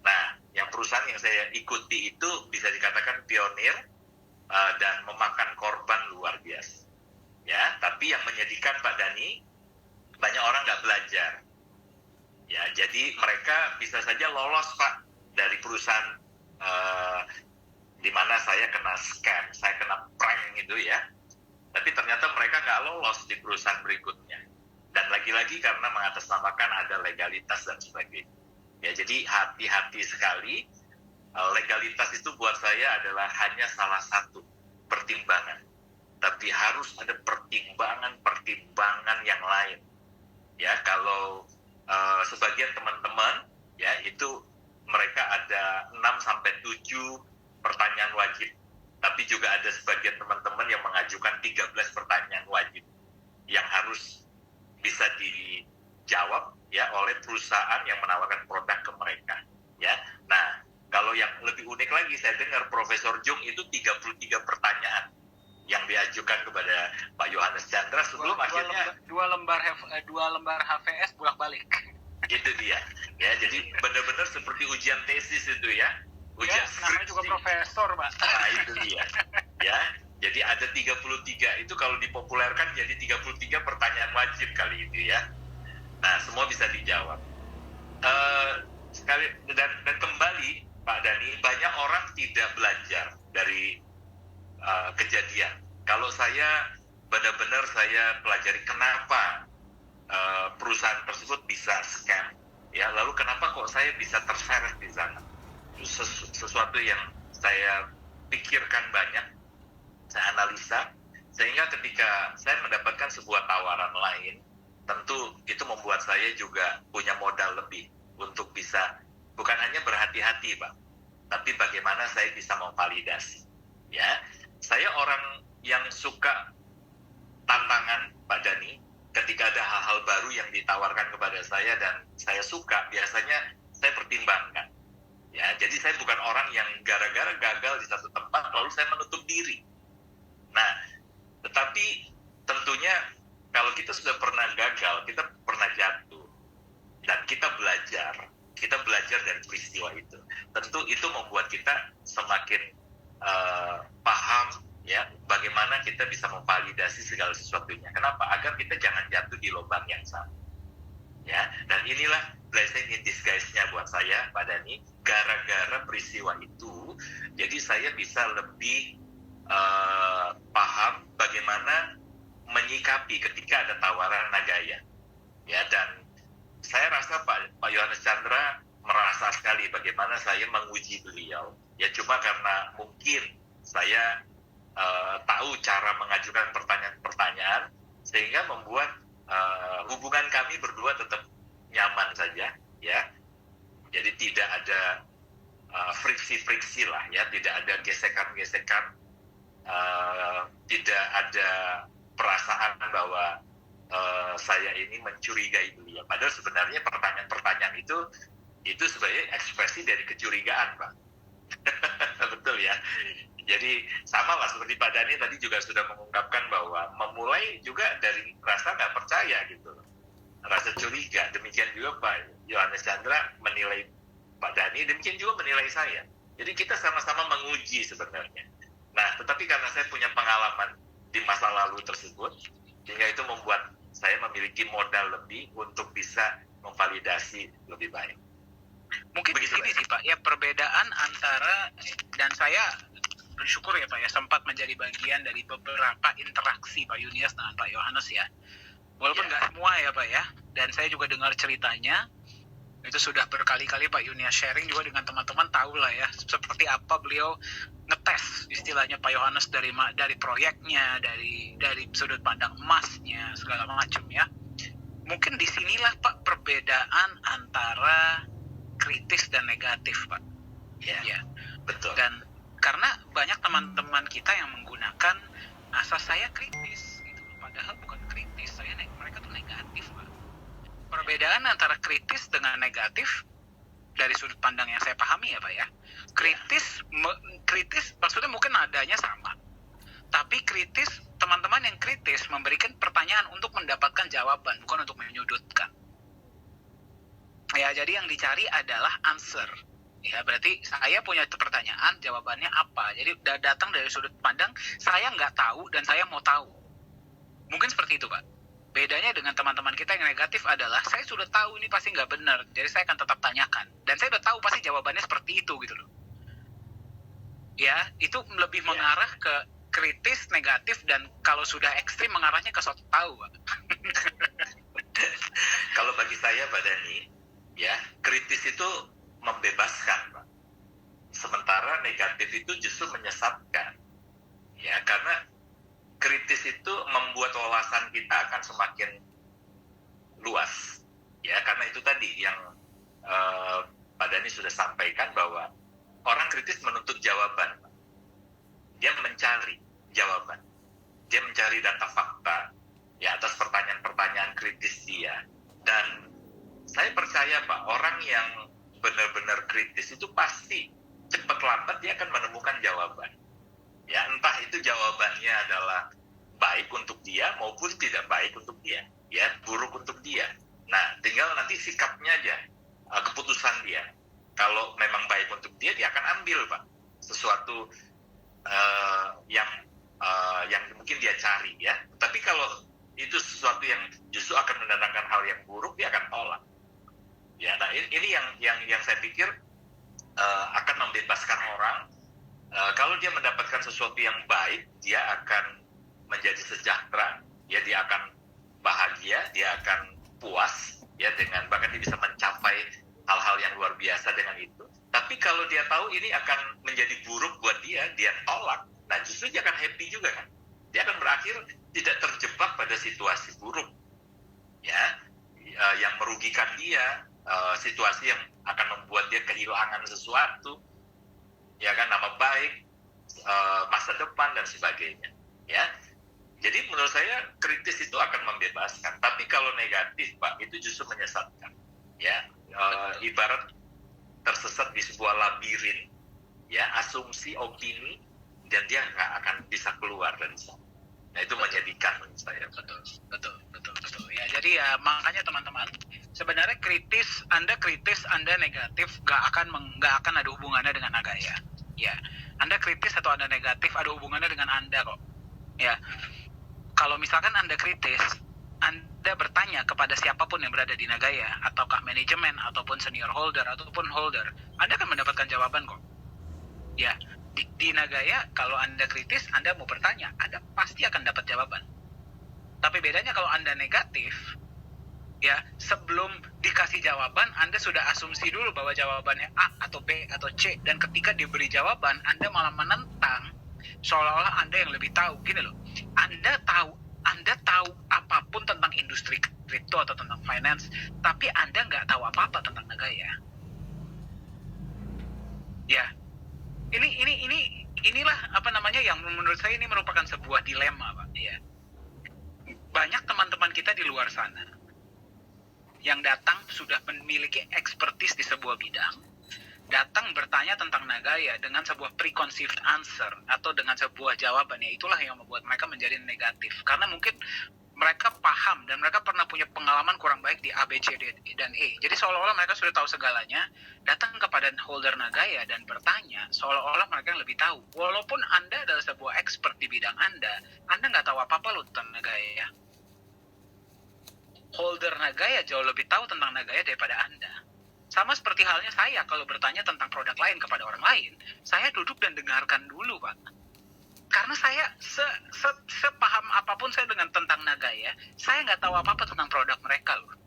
Nah, yang perusahaan yang saya ikuti itu bisa dikatakan pionir dan memakan korban luar biasa. Ya, tapi yang menyedihkan Pak Dhani, banyak orang nggak belajar. Ya, jadi mereka bisa saja lolos, Pak, dari perusahaan di mana saya kena scam, saya kena prank gitu ya. Tapi ternyata mereka nggak lolos di perusahaan berikutnya. Dan lagi-lagi karena mengatasnamakan ada legalitas dan sebagainya. Ya, jadi hati-hati sekali. Legalitas itu buat saya adalah hanya salah satu pertimbangan. Tapi harus ada pertimbangan yang lain. Ya, kalau sebagian teman-teman, ya, itu mereka ada 6-7 pertanyaan wajib. Tapi juga ada sebagian teman-teman yang mengajukan 13 pertanyaan wajib yang harus bisa dijawab, ya, oleh perusahaan yang menawarkan produk ke mereka, ya. Nah, kalau yang lebih unik lagi, saya dengar Profesor Jung itu 33 pertanyaan yang diajukan kepada Pak Yohanes Chandra sebelum akhirnya dua lembar HVS bolak-balik. Itu dia, ya. Jadi benar-benar seperti ujian tesis itu ya. Ujian ya, namanya juga profesor, Pak. Nah, itu dia. Ya, jadi ada 33. Itu kalau dipopulerkan jadi 33 pertanyaan wajib kali itu ya. Nah, semua bisa dijawab. Sekali dan kembali Pak Dhani, banyak orang tidak belajar dari kejadian. Kalau saya benar-benar saya pelajari kenapa perusahaan tersebut bisa scam, ya, lalu kenapa kok saya bisa terseret di sana. Itu sesuatu yang saya pikirkan banyak, saya analisa, sehingga ketika saya mendapatkan sebuah tawaran lain, tentu itu membuat saya juga punya modal lebih untuk bisa bukan hanya berhati-hati, Pak, tapi bagaimana saya bisa memvalidasi. Ya, saya orang yang suka tantangan, Pak Dhani. Ketika ada hal-hal baru yang ditawarkan kepada saya dan saya suka, biasanya saya pertimbangkan. Ya, jadi saya bukan orang yang gara-gara gagal di satu tempat lalu saya menutup diri. Nah, tetapi tentunya kalau kita sudah pernah gagal, kita pernah jatuh, dan kita belajar dari peristiwa itu. Tentu itu membuat kita semakin paham, ya, bagaimana kita bisa memvalidasi segala sesuatunya. Kenapa? Agar kita jangan jatuh di lubang yang sama. Ya, dan inilah blessing in disguise-nya buat saya, Pak Dhani. Gara-gara peristiwa itu, jadi saya bisa lebih paham bagaimana menyikapi ketika ada tawaran Nagaya. Ya, dan saya rasa Pak Yohanes Chandra merasa sekali bagaimana saya menguji beliau. Ya, cuma karena mungkin saya tahu cara mengajukan pertanyaan-pertanyaan sehingga membuat hubungan kami berdua tetap nyaman saja, ya. Jadi tidak ada friksi-friksi lah, ya, tidak ada gesekan-gesekan, tidak ada perasaan bahwa saya ini mencurigai beliau. Padahal sebenarnya pertanyaan-pertanyaan itu sebenarnya ekspresi dari kecurigaan, Pak. Betul ya. Jadi sama lah seperti Pak Dhani tadi juga sudah mengungkapkan bahwa memulai juga dari rasa nggak percaya gitu, rasa curiga. Demikian juga Pak Yohanes Chandra menilai Pak Dhani, demikian juga menilai saya. Jadi kita sama-sama menguji sebenarnya. Nah, tetapi karena saya punya pengalaman di masa lalu tersebut, sehingga itu membuat saya memiliki modal lebih untuk bisa memvalidasi lebih baik. Mungkin di sini sih Pak, ya, perbedaan antara, dan saya bersyukur ya Pak ya sempat menjadi bagian dari beberapa interaksi Pak Yunias dengan Pak Yohanes ya. Walaupun nggak semua ya Pak ya, dan saya juga dengar ceritanya, itu sudah berkali-kali Pak Yunias sharing juga dengan teman-teman, tahu lah ya seperti apa beliau ngetes istilahnya Pak Yohanes dari proyeknya, dari sudut pandang emasnya, segala macam ya. Mungkin disinilah Pak perbedaan antara kritis dan negatif Pak. Ya, betul. Dan karena banyak teman-teman kita yang menggunakan asas saya kritis gitu, padahal bukan kritis, mereka tuh negatif Pak. Perbedaan antara kritis dengan negatif dari sudut pandang yang saya pahami ya Pak ya. Kritis maksudnya mungkin nadanya sama, tapi kritis, teman-teman yang kritis memberikan pertanyaan untuk mendapatkan jawaban, bukan untuk menyudutkan. Ya, jadi yang dicari adalah answer. Ya, berarti saya punya pertanyaan, jawabannya apa. Jadi datang dari sudut pandang, saya nggak tahu dan saya mau tahu. Mungkin seperti itu, Pak. Bedanya dengan teman-teman kita yang negatif adalah, saya sudah tahu ini pasti nggak benar, jadi saya akan tetap tanyakan. Dan saya udah tahu pasti jawabannya seperti itu, gitu loh. Ya, itu lebih mengarah ke kritis, negatif, dan kalau sudah ekstrim mengarahnya ke sok tahu, Pak. Kalau bagi saya, Pak Dhani, ya, kritis itu membebaskan, Pak. Sementara negatif itu justru menyesatkan. Ya, karena kritis itu membuat wawasan kita akan semakin luas. Ya, karena itu tadi yang Pak Dhani sudah sampaikan bahwa orang kritis menuntut jawaban, Pak. Dia mencari jawaban. Dia mencari data fakta ya atas pertanyaan-pertanyaan kritis dia. Dan saya percaya, Pak, orang yang benar-benar kritis itu pasti cepat lambat dia akan menemukan jawaban. Ya, entah itu jawabannya adalah baik untuk dia maupun tidak baik untuk dia, ya, buruk untuk dia. Nah, tinggal nanti sikapnya aja, keputusan dia. Kalau memang baik untuk dia, dia akan ambil, Pak, sesuatu yang mungkin dia cari, ya. Tapi kalau itu sesuatu yang justru akan mendatangkan hal yang buruk, dia akan tolak. Ya, nah ini yang saya pikir akan membebaskan orang Kalau dia mendapatkan sesuatu yang baik, dia akan menjadi sejahtera, ya dia akan bahagia, dia akan puas, ya dengan bahkan dia bisa mencapai hal-hal yang luar biasa dengan itu. Tapi kalau dia tahu ini akan menjadi buruk buat dia tolak. Nah justru dia akan happy juga kan. Dia akan berakhir tidak terjebak pada situasi buruk, ya, yang merugikan dia, situasi yang akan membuat dia kehilangan sesuatu, ya kan, nama baik, masa depan dan sebagainya, ya. Jadi menurut saya kritis itu akan membebaskan, tapi kalau negatif Pak itu justru menyesatkan, ya. Ibarat tersesat di sebuah labirin, ya, asumsi, opini, dan dia nggak akan bisa keluar dari sana. Nah itu menyedihkan menurut saya. Betul. Ya, jadi ya makanya teman-teman, sebenarnya Anda kritis, Anda negatif, nggak akan ada hubungannya dengan Nagaya. Ya, Anda kritis atau Anda negatif ada hubungannya dengan Anda kok. Ya, kalau misalkan Anda kritis, Anda bertanya kepada siapapun yang berada di Nagaya, ataukah manajemen, ataupun senior holder, ataupun holder, Anda akan mendapatkan jawaban kok. Ya, di Nagaya, kalau Anda kritis, Anda mau bertanya, Anda pasti akan dapat jawaban. Tapi bedanya kalau Anda negatif, ya, sebelum dikasih jawaban, Anda sudah asumsi dulu bahwa jawabannya A atau B atau C, dan ketika diberi jawaban, Anda malah menentang, seolah-olah Anda yang lebih tahu. Gini loh, Anda tahu apapun tentang industri kripto atau tentang finance, tapi Anda nggak tahu apa-apa tentang Nagaya. Ya, inilah apa namanya yang menurut saya ini merupakan sebuah dilema, Pak. Ya, banyak teman-teman kita di luar sana yang datang sudah memiliki expertise di sebuah bidang, datang bertanya tentang Nagaya dengan sebuah preconceived answer atau dengan sebuah jawaban, ya itulah yang membuat mereka menjadi negatif. Karena mungkin mereka paham dan mereka pernah punya pengalaman kurang baik di A, B, C, D, dan E. Jadi seolah-olah mereka sudah tahu segalanya, datang kepada holder Nagaya dan bertanya, seolah-olah mereka yang lebih tahu. Walaupun Anda adalah sebuah expert di bidang Anda nggak tahu apa-apa loh tentang Nagaya. Holder Nagaya jauh lebih tahu tentang Nagaya daripada Anda. Sama seperti halnya saya kalau bertanya tentang produk lain kepada orang lain, saya duduk dan dengarkan dulu, Pak. Karena saya sepaham apapun saya tentang Nagaya, saya nggak tahu apa-apa tentang produk mereka loh.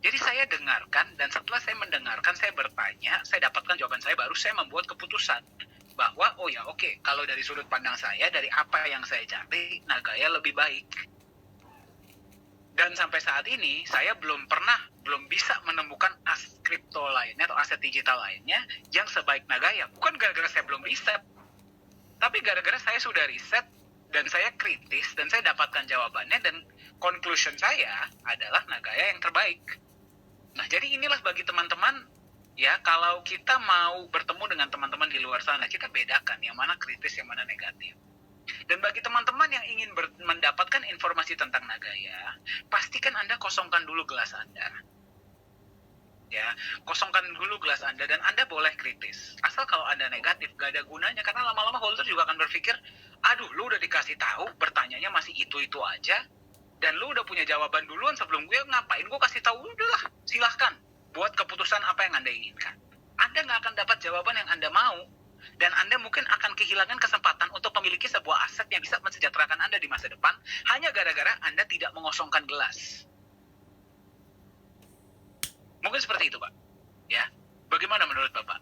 Jadi saya dengarkan, dan setelah saya mendengarkan, saya bertanya, saya dapatkan jawaban saya, baru saya membuat keputusan bahwa oh ya oke, kalau dari sudut pandang saya, dari apa yang saya cari, Nagaya lebih baik. Dan sampai saat ini saya belum bisa menemukan aset kripto lainnya atau aset digital lainnya yang sebaik Nagaya. Bukan gara-gara saya belum riset, tapi gara-gara saya sudah riset dan saya kritis dan saya dapatkan jawabannya, dan conclusion saya adalah Nagaya yang terbaik. Nah, jadi inilah bagi teman-teman, ya, kalau kita mau bertemu dengan teman-teman di luar sana, kita bedakan yang mana kritis, yang mana negatif. Dan bagi teman-teman yang ingin mendapatkan informasi tentang Nagaya, pastikan Anda kosongkan dulu gelas Anda. Ya, kosongkan dulu gelas Anda dan Anda boleh kritis. Asal kalau Anda negatif, gak ada gunanya, karena lama-lama holder juga akan berpikir, aduh, lu udah dikasih tahu, bertanyanya masih itu-itu aja, dan lu udah punya jawaban duluan sebelum gue, ngapain gue kasih tahu? Udahlah, silahkan buat keputusan apa yang Anda inginkan. Anda nggak akan dapat jawaban yang Anda mau, dan Anda mungkin akan kehilangan kesempatan untuk memiliki sebuah aset yang bisa mensejahterakan Anda di masa depan, hanya gara-gara Anda tidak mengosongkan gelas. Mungkin seperti itu, Pak. Ya, bagaimana menurut Bapak?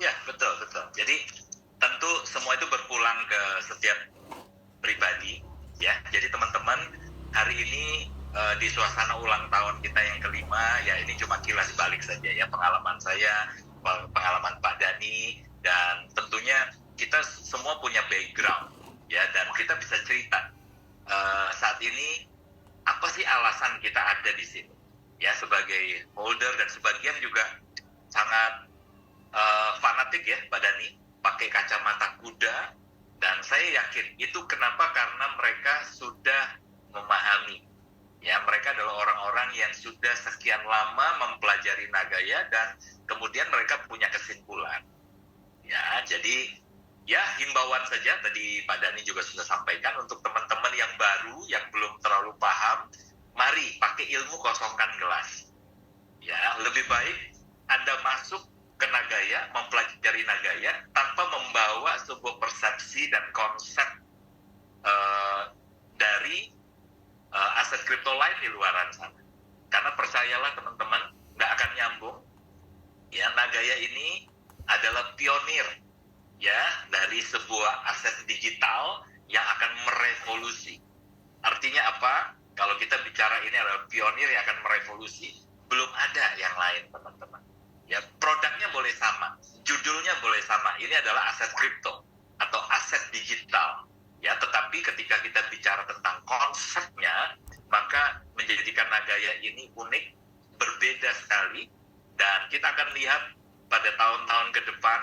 Ya, betul. Jadi tentu semua itu berpulang ke setiap pribadi, ya. Jadi teman-teman, hari ini di suasana ulang tahun kita yang kelima, ya ini cuma kilas balik saja ya, pengalaman saya, pengalaman Pak Dhani, dan tentunya kita semua punya background, ya, dan kita bisa cerita saat ini apa sih alasan kita ada di sini, ya, sebagai holder, dan sebagian juga sangat fanatik ya Pak Dhani, pakai kacamata kuda, dan saya yakin itu kenapa, karena mereka sudah memahami. Ya, mereka adalah orang-orang yang sudah sekian lama mempelajari Nagaya dan kemudian mereka punya kesimpulan. Ya, jadi ya himbauan saja tadi Pak Dhani juga sudah sampaikan untuk teman-teman yang baru, yang belum terlalu paham, mari pakai ilmu, kosongkan gelas. Ya, lebih baik Anda masuk ke Nagaya, mempelajari Nagaya tanpa membawa sebuah persepsi dan konsep dari aset kripto lain di luaran sana. Karena percayalah teman-teman, nggak akan nyambung. Ya, Nagaya ini adalah pionir ya dari sebuah aset digital yang akan merevolusi. Artinya apa? Kalau kita bicara ini adalah pionir yang akan merevolusi, belum ada yang lain, teman-teman. Ya, produknya boleh sama, judulnya boleh sama. Ini adalah aset kripto atau aset digital. Ya, tetapi ketika kita bicara tentang konsepnya, maka menjadikan Nagaya ini unik, berbeda sekali, dan kita akan lihat pada tahun-tahun ke depan,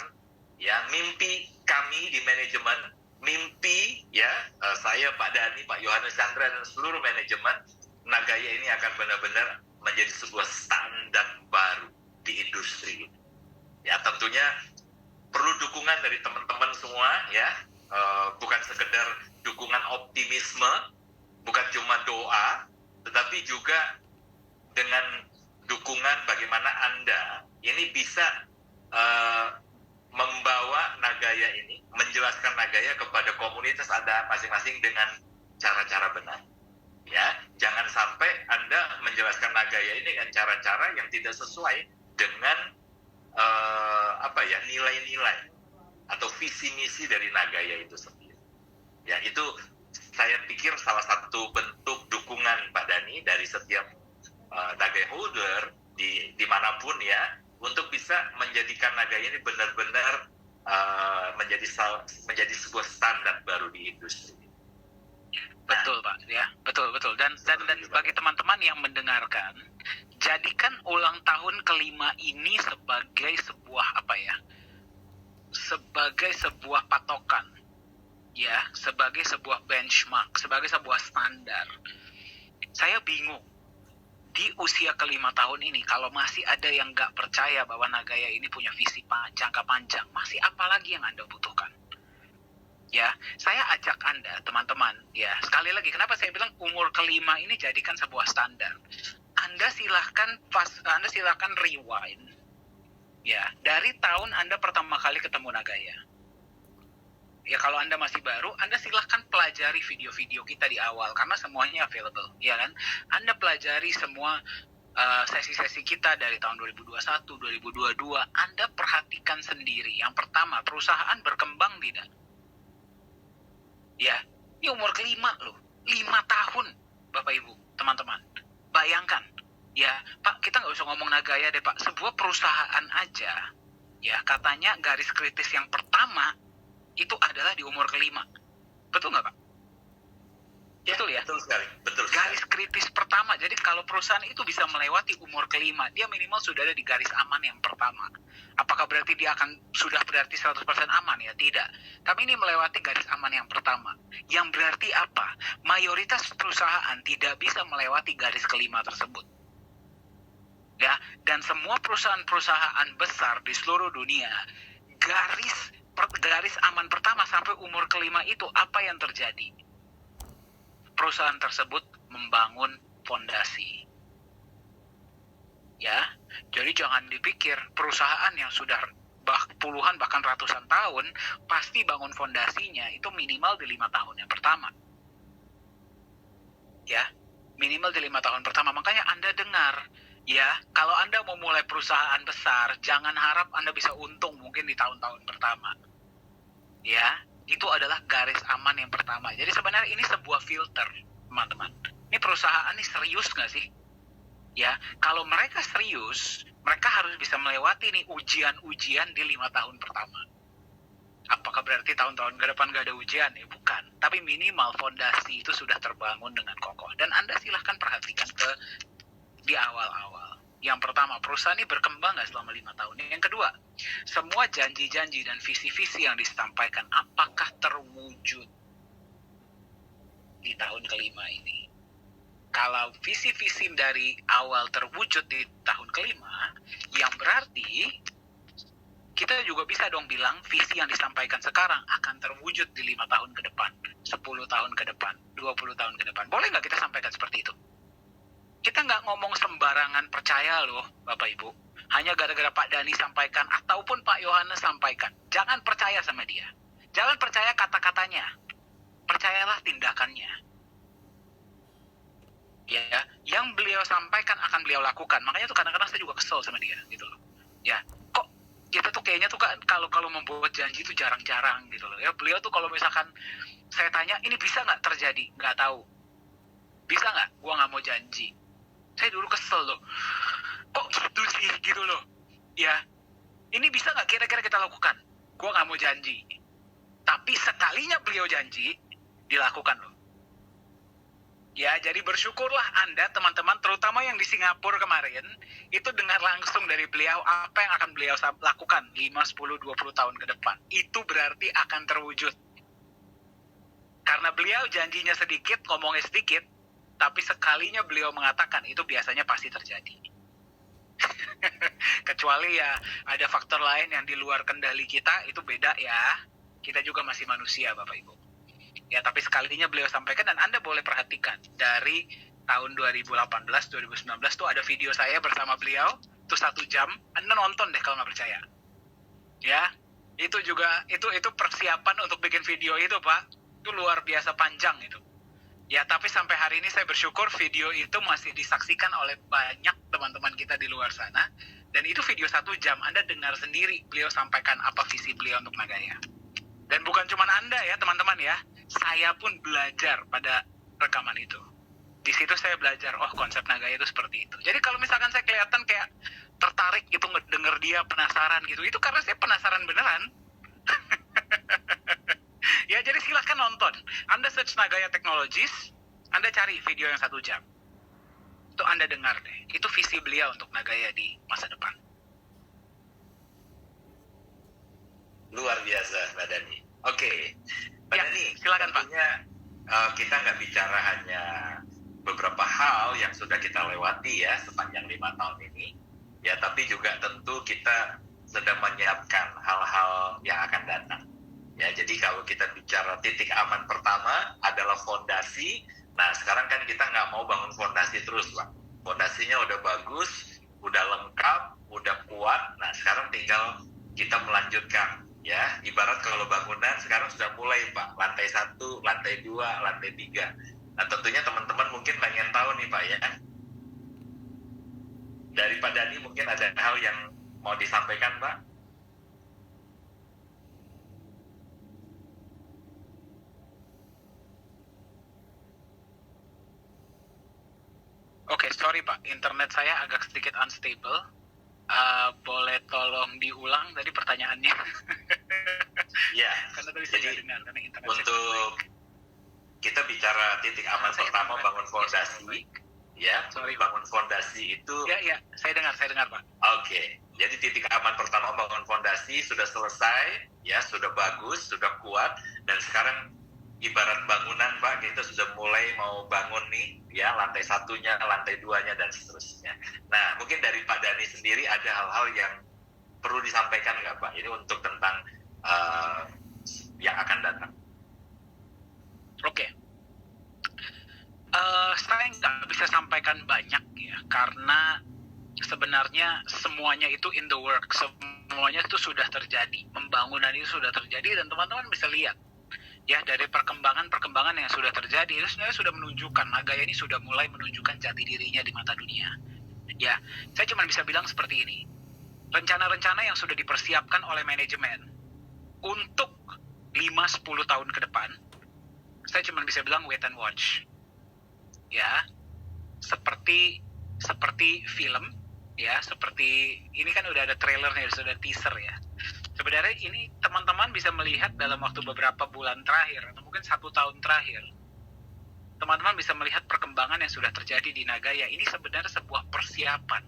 ya, mimpi kami di manajemen, mimpi ya saya, Pak Dhani, Pak Yohanes Chandra, dan seluruh manajemen, Nagaya ini akan benar-benar menjadi sebuah standar baru di industri. Ya, tentunya perlu dukungan dari teman-teman semua, ya. Bukan sekedar dukungan optimisme, bukan cuma doa, tetapi juga dengan dukungan bagaimana Anda ini bisa membawa Nagaya ini, menjelaskan Nagaya kepada komunitas Anda masing-masing dengan cara-cara benar. Ya, jangan sampai Anda menjelaskan Nagaya ini dengan cara-cara yang tidak sesuai dengan nilai-nilai atau visi misi dari Nagaya itu sendiri. Ya, itu saya pikir salah satu bentuk dukungan Pak Dhani dari setiap Nagaya holder dimanapun ya, untuk bisa menjadikan Nagaya ini benar-benar menjadi sebuah standar baru di industri. Betul Pak, ya, betul. Dan bagi teman-teman yang mendengarkan, jadikan ulang tahun kelima ini sebagai sebuah sebagai sebuah patokan, ya, sebagai sebuah benchmark, sebagai sebuah standar. Saya bingung di usia kelima tahun ini, kalau masih ada yang nggak percaya bahwa Nagaya ini punya visi jangka panjang, masih apa lagi yang Anda butuhkan? Ya, saya ajak Anda, teman-teman, ya, sekali lagi, kenapa saya bilang umur kelima ini jadikan sebuah standar? Anda silahkan rewind, ya, dari tahun Anda pertama kali ketemu Nagaya. Ya, kalau Anda masih baru, Anda silahkan pelajari video-video kita di awal, karena semuanya available, ya kan? Anda pelajari semua sesi-sesi kita dari tahun 2021, 2022, Anda perhatikan sendiri. Yang pertama, perusahaan berkembang tidak? Ya, ini umur kelima loh, 5 tahun, Bapak Ibu, teman-teman. Bayangkan, ya, Pak, kita nggak usah ngomong Nagaya deh, Pak. Sebuah perusahaan aja, ya, katanya garis kritis yang pertama itu adalah di umur kelima. Betul nggak, Pak? Ya, betul ya? Betul sekali. Garis kritis pertama. Jadi kalau perusahaan itu bisa melewati umur kelima, dia minimal sudah ada di garis aman yang pertama. Apakah berarti dia sudah berarti 100% aman? Ya, tidak. Tapi ini melewati garis aman yang pertama. Yang berarti apa? Mayoritas perusahaan tidak bisa melewati garis kelima tersebut. Ya, dan semua perusahaan-perusahaan besar di seluruh dunia, garis aman pertama sampai umur kelima itu apa yang terjadi? Perusahaan tersebut membangun fondasi. Ya, jadi jangan dipikir perusahaan yang sudah puluhan bahkan ratusan tahun pasti bangun fondasinya itu minimal di 5 tahun yang pertama. Ya, minimal di 5 tahun pertama. Makanya Anda dengar, ya, kalau Anda mau mulai perusahaan besar, jangan harap Anda bisa untung mungkin di tahun-tahun pertama. Ya, itu adalah garis aman yang pertama. Jadi sebenarnya ini sebuah filter, teman-teman. Ini perusahaan ini serius nggak sih? Ya, kalau mereka serius, mereka harus bisa melewati nih ujian-ujian di 5 tahun pertama. Apakah berarti tahun-tahun ke depan nggak ada ujian? Ya, bukan. Tapi minimal fondasi itu sudah terbangun dengan kokoh. Dan Anda silahkan perhatikan di awal-awal. Yang pertama, perusahaan ini berkembang nggak selama 5 tahun? Yang kedua, semua janji-janji dan visi-visi yang disampaikan, apakah terwujud di tahun kelima ini? Kalau visi-visi dari awal terwujud di tahun kelima, yang berarti kita juga bisa dong bilang visi yang disampaikan sekarang akan terwujud di 5 tahun ke depan, 10 tahun ke depan, 20 tahun ke depan. Boleh nggak kita sampaikan seperti itu? Kita nggak ngomong sembarangan percaya loh, Bapak Ibu. hanya gara-gara Pak Dhani sampaikan ataupun Pak Yohanes sampaikan. Jangan percaya sama dia. Jangan percaya kata-katanya. Percayalah tindakannya. Ya, yang beliau sampaikan akan beliau lakukan. Makanya tuh kadang-kadang saya juga kesel sama dia gitu loh. Ya, kok kita tuh kayaknya tuh kan kalau membuat janji itu jarang-jarang gitu loh. Ya, beliau tuh kalau misalkan saya tanya, ini bisa nggak terjadi? Nggak tahu. Bisa nggak? Gua nggak mau janji. Saya dulu kesel loh. Kok gitu sih gitu loh. Ya, ini bisa nggak kira-kira kita lakukan? Gua nggak mau janji. Tapi sekalinya beliau janji, dilakukan loh. Ya, jadi bersyukurlah Anda teman-teman, terutama yang di Singapura kemarin, itu dengar langsung dari beliau apa yang akan beliau lakukan 5, 10, 20 tahun ke depan. Itu berarti akan terwujud. Karena beliau janjinya sedikit, ngomongnya sedikit, tapi sekalinya beliau mengatakan, itu biasanya pasti terjadi. Kecuali ya ada faktor lain yang di luar kendali kita, itu beda ya. Kita juga masih manusia, Bapak Ibu. Ya, tapi sekalinya beliau sampaikan, dan Anda boleh perhatikan dari tahun 2018, 2019 tuh ada video saya bersama beliau, tuh 1 jam. Anda nonton deh kalau nggak percaya. Ya, itu juga itu persiapan untuk bikin video itu, Pak. Itu luar biasa panjang itu. Ya, tapi sampai hari ini saya bersyukur video itu masih disaksikan oleh banyak teman-teman kita di luar sana. Dan itu video 1 jam, Anda dengar sendiri beliau sampaikan apa visi beliau untuk Nagaya. Dan bukan cuma Anda ya, teman-teman ya. Saya pun belajar pada rekaman itu. Di situ saya belajar, oh konsep Nagaya itu seperti itu. Jadi kalau misalkan saya kelihatan kayak tertarik itu ngedenger dia, penasaran gitu, itu karena saya penasaran beneran. Ya, jadi silahkan nonton. Anda search Nagaya Technologies, Anda cari video yang 1 jam. Itu Anda dengar deh. Itu visi beliau untuk Nagaya di masa depan. Luar biasa, Mbak Dhani. Oke, Mbak Ya, Dhani, silakan, Pak. tentunya kita nggak bicara hanya beberapa hal yang sudah kita lewati ya sepanjang 5 tahun ini, ya, tapi juga tentu kita sedang menyiapkan hal-hal yang akan datang. Ya, jadi kalau kita bicara titik aman pertama adalah fondasi. Nah, sekarang kan kita nggak mau bangun fondasi terus, Pak. Fondasinya udah bagus, udah lengkap, udah kuat. Nah, sekarang tinggal kita melanjutkan. Ya, ibarat kalau bangunan sekarang sudah mulai, Pak. Lantai 1, lantai 2, lantai 3. Nah, tentunya teman-teman mungkin pengen tahu nih, Pak, ya. Dari Pak Dhani mungkin ada hal yang mau disampaikan, Pak? Oke, sorry Pak, internet saya agak sedikit unstable. Boleh tolong diulang tadi pertanyaannya? Ya, Karena tadi saya jadi nggak dengar, karena internet untuk kita bicara titik aman pertama bangun fondasi, ya, Sorry, bangun fondasi itu. Ya, saya dengar Pak. Oke, jadi titik aman pertama bangun fondasi sudah selesai, ya, sudah bagus, sudah kuat, dan sekarang ibarat bangunan, Pak, kita sudah mulai mau bangun nih, ya, lantai 1-nya, lantai 2-nya, dan seterusnya. Nah, mungkin dari Pak Dhani sendiri ada hal-hal yang perlu disampaikan nggak, Pak? Ini untuk tentang yang akan datang. Oke. Saya nggak bisa sampaikan banyak ya, karena sebenarnya semuanya itu in the work, semuanya itu sudah terjadi, pembangunan itu sudah terjadi, dan teman-teman bisa lihat ya dari perkembangan yang sudah terjadi itu sebenarnya sudah menunjukkan Nagaya ini sudah mulai menunjukkan jati dirinya di mata dunia. Ya, saya cuma bisa bilang seperti ini. Rencana-rencana yang sudah dipersiapkan oleh manajemen untuk 5-10 tahun ke depan, saya cuma bisa bilang wait and watch. Ya, seperti film, ya, seperti ini kan udah ada trailernya, sudah ada teaser ya. Sebenarnya ini teman-teman bisa melihat dalam waktu beberapa bulan terakhir, atau mungkin 1 tahun terakhir. Teman-teman bisa melihat perkembangan yang sudah terjadi di Nagaya. Ini sebenarnya sebuah persiapan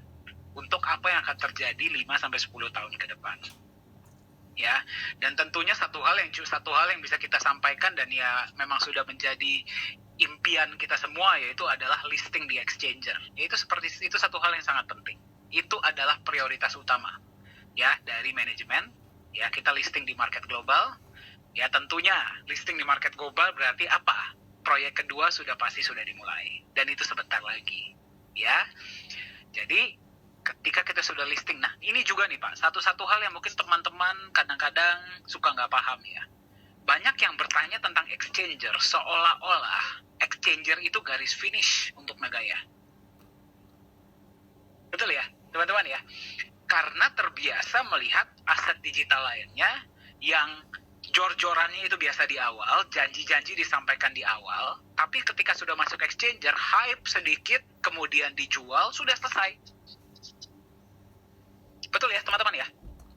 untuk apa yang akan terjadi 5-10 tahun ke depan. Ya, dan tentunya satu hal yang bisa kita sampaikan dan ya memang sudah menjadi impian kita semua, yaitu adalah listing di exchanger. Itu satu hal yang sangat penting. Itu adalah prioritas utama ya dari manajemen. Ya, kita listing di market global. Ya, tentunya listing di market global berarti apa? Proyek kedua sudah pasti sudah dimulai, dan itu sebentar lagi. Ya, jadi Ketika kita sudah listing, nah ini juga nih Pak, satu hal yang mungkin teman-teman kadang-kadang suka nggak paham ya. Banyak yang bertanya tentang exchanger, seolah-olah exchanger itu garis finish untuk Nagaya. Betul ya, teman-teman ya? Karena terbiasa melihat aset digital lainnya yang jor-jorannya itu biasa di awal, janji-janji disampaikan di awal, tapi ketika sudah masuk exchanger, hype sedikit, kemudian dijual, sudah selesai. Betul ya teman-teman ya?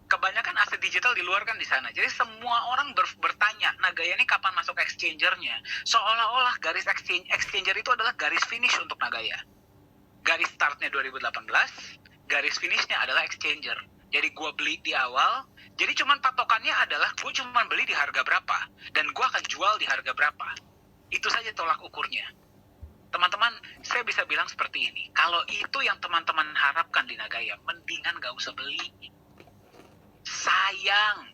Kebanyakan aset digital di luar kan di sana. Jadi semua orang bertanya, Nagaya ini kapan masuk exchangernya? Seolah-olah garis exchanger itu adalah garis finish untuk Nagaya. Garis startnya 2018, garis finishnya adalah exchanger. Jadi gue beli di awal, jadi cuman patokannya adalah gue cuman beli di harga berapa, dan gue akan jual di harga berapa. Itu saja tolak ukurnya. Teman-teman, saya bisa bilang seperti ini. Kalau itu yang teman-teman harapkan di Nagaya, mendingan gak usah beli. Sayang.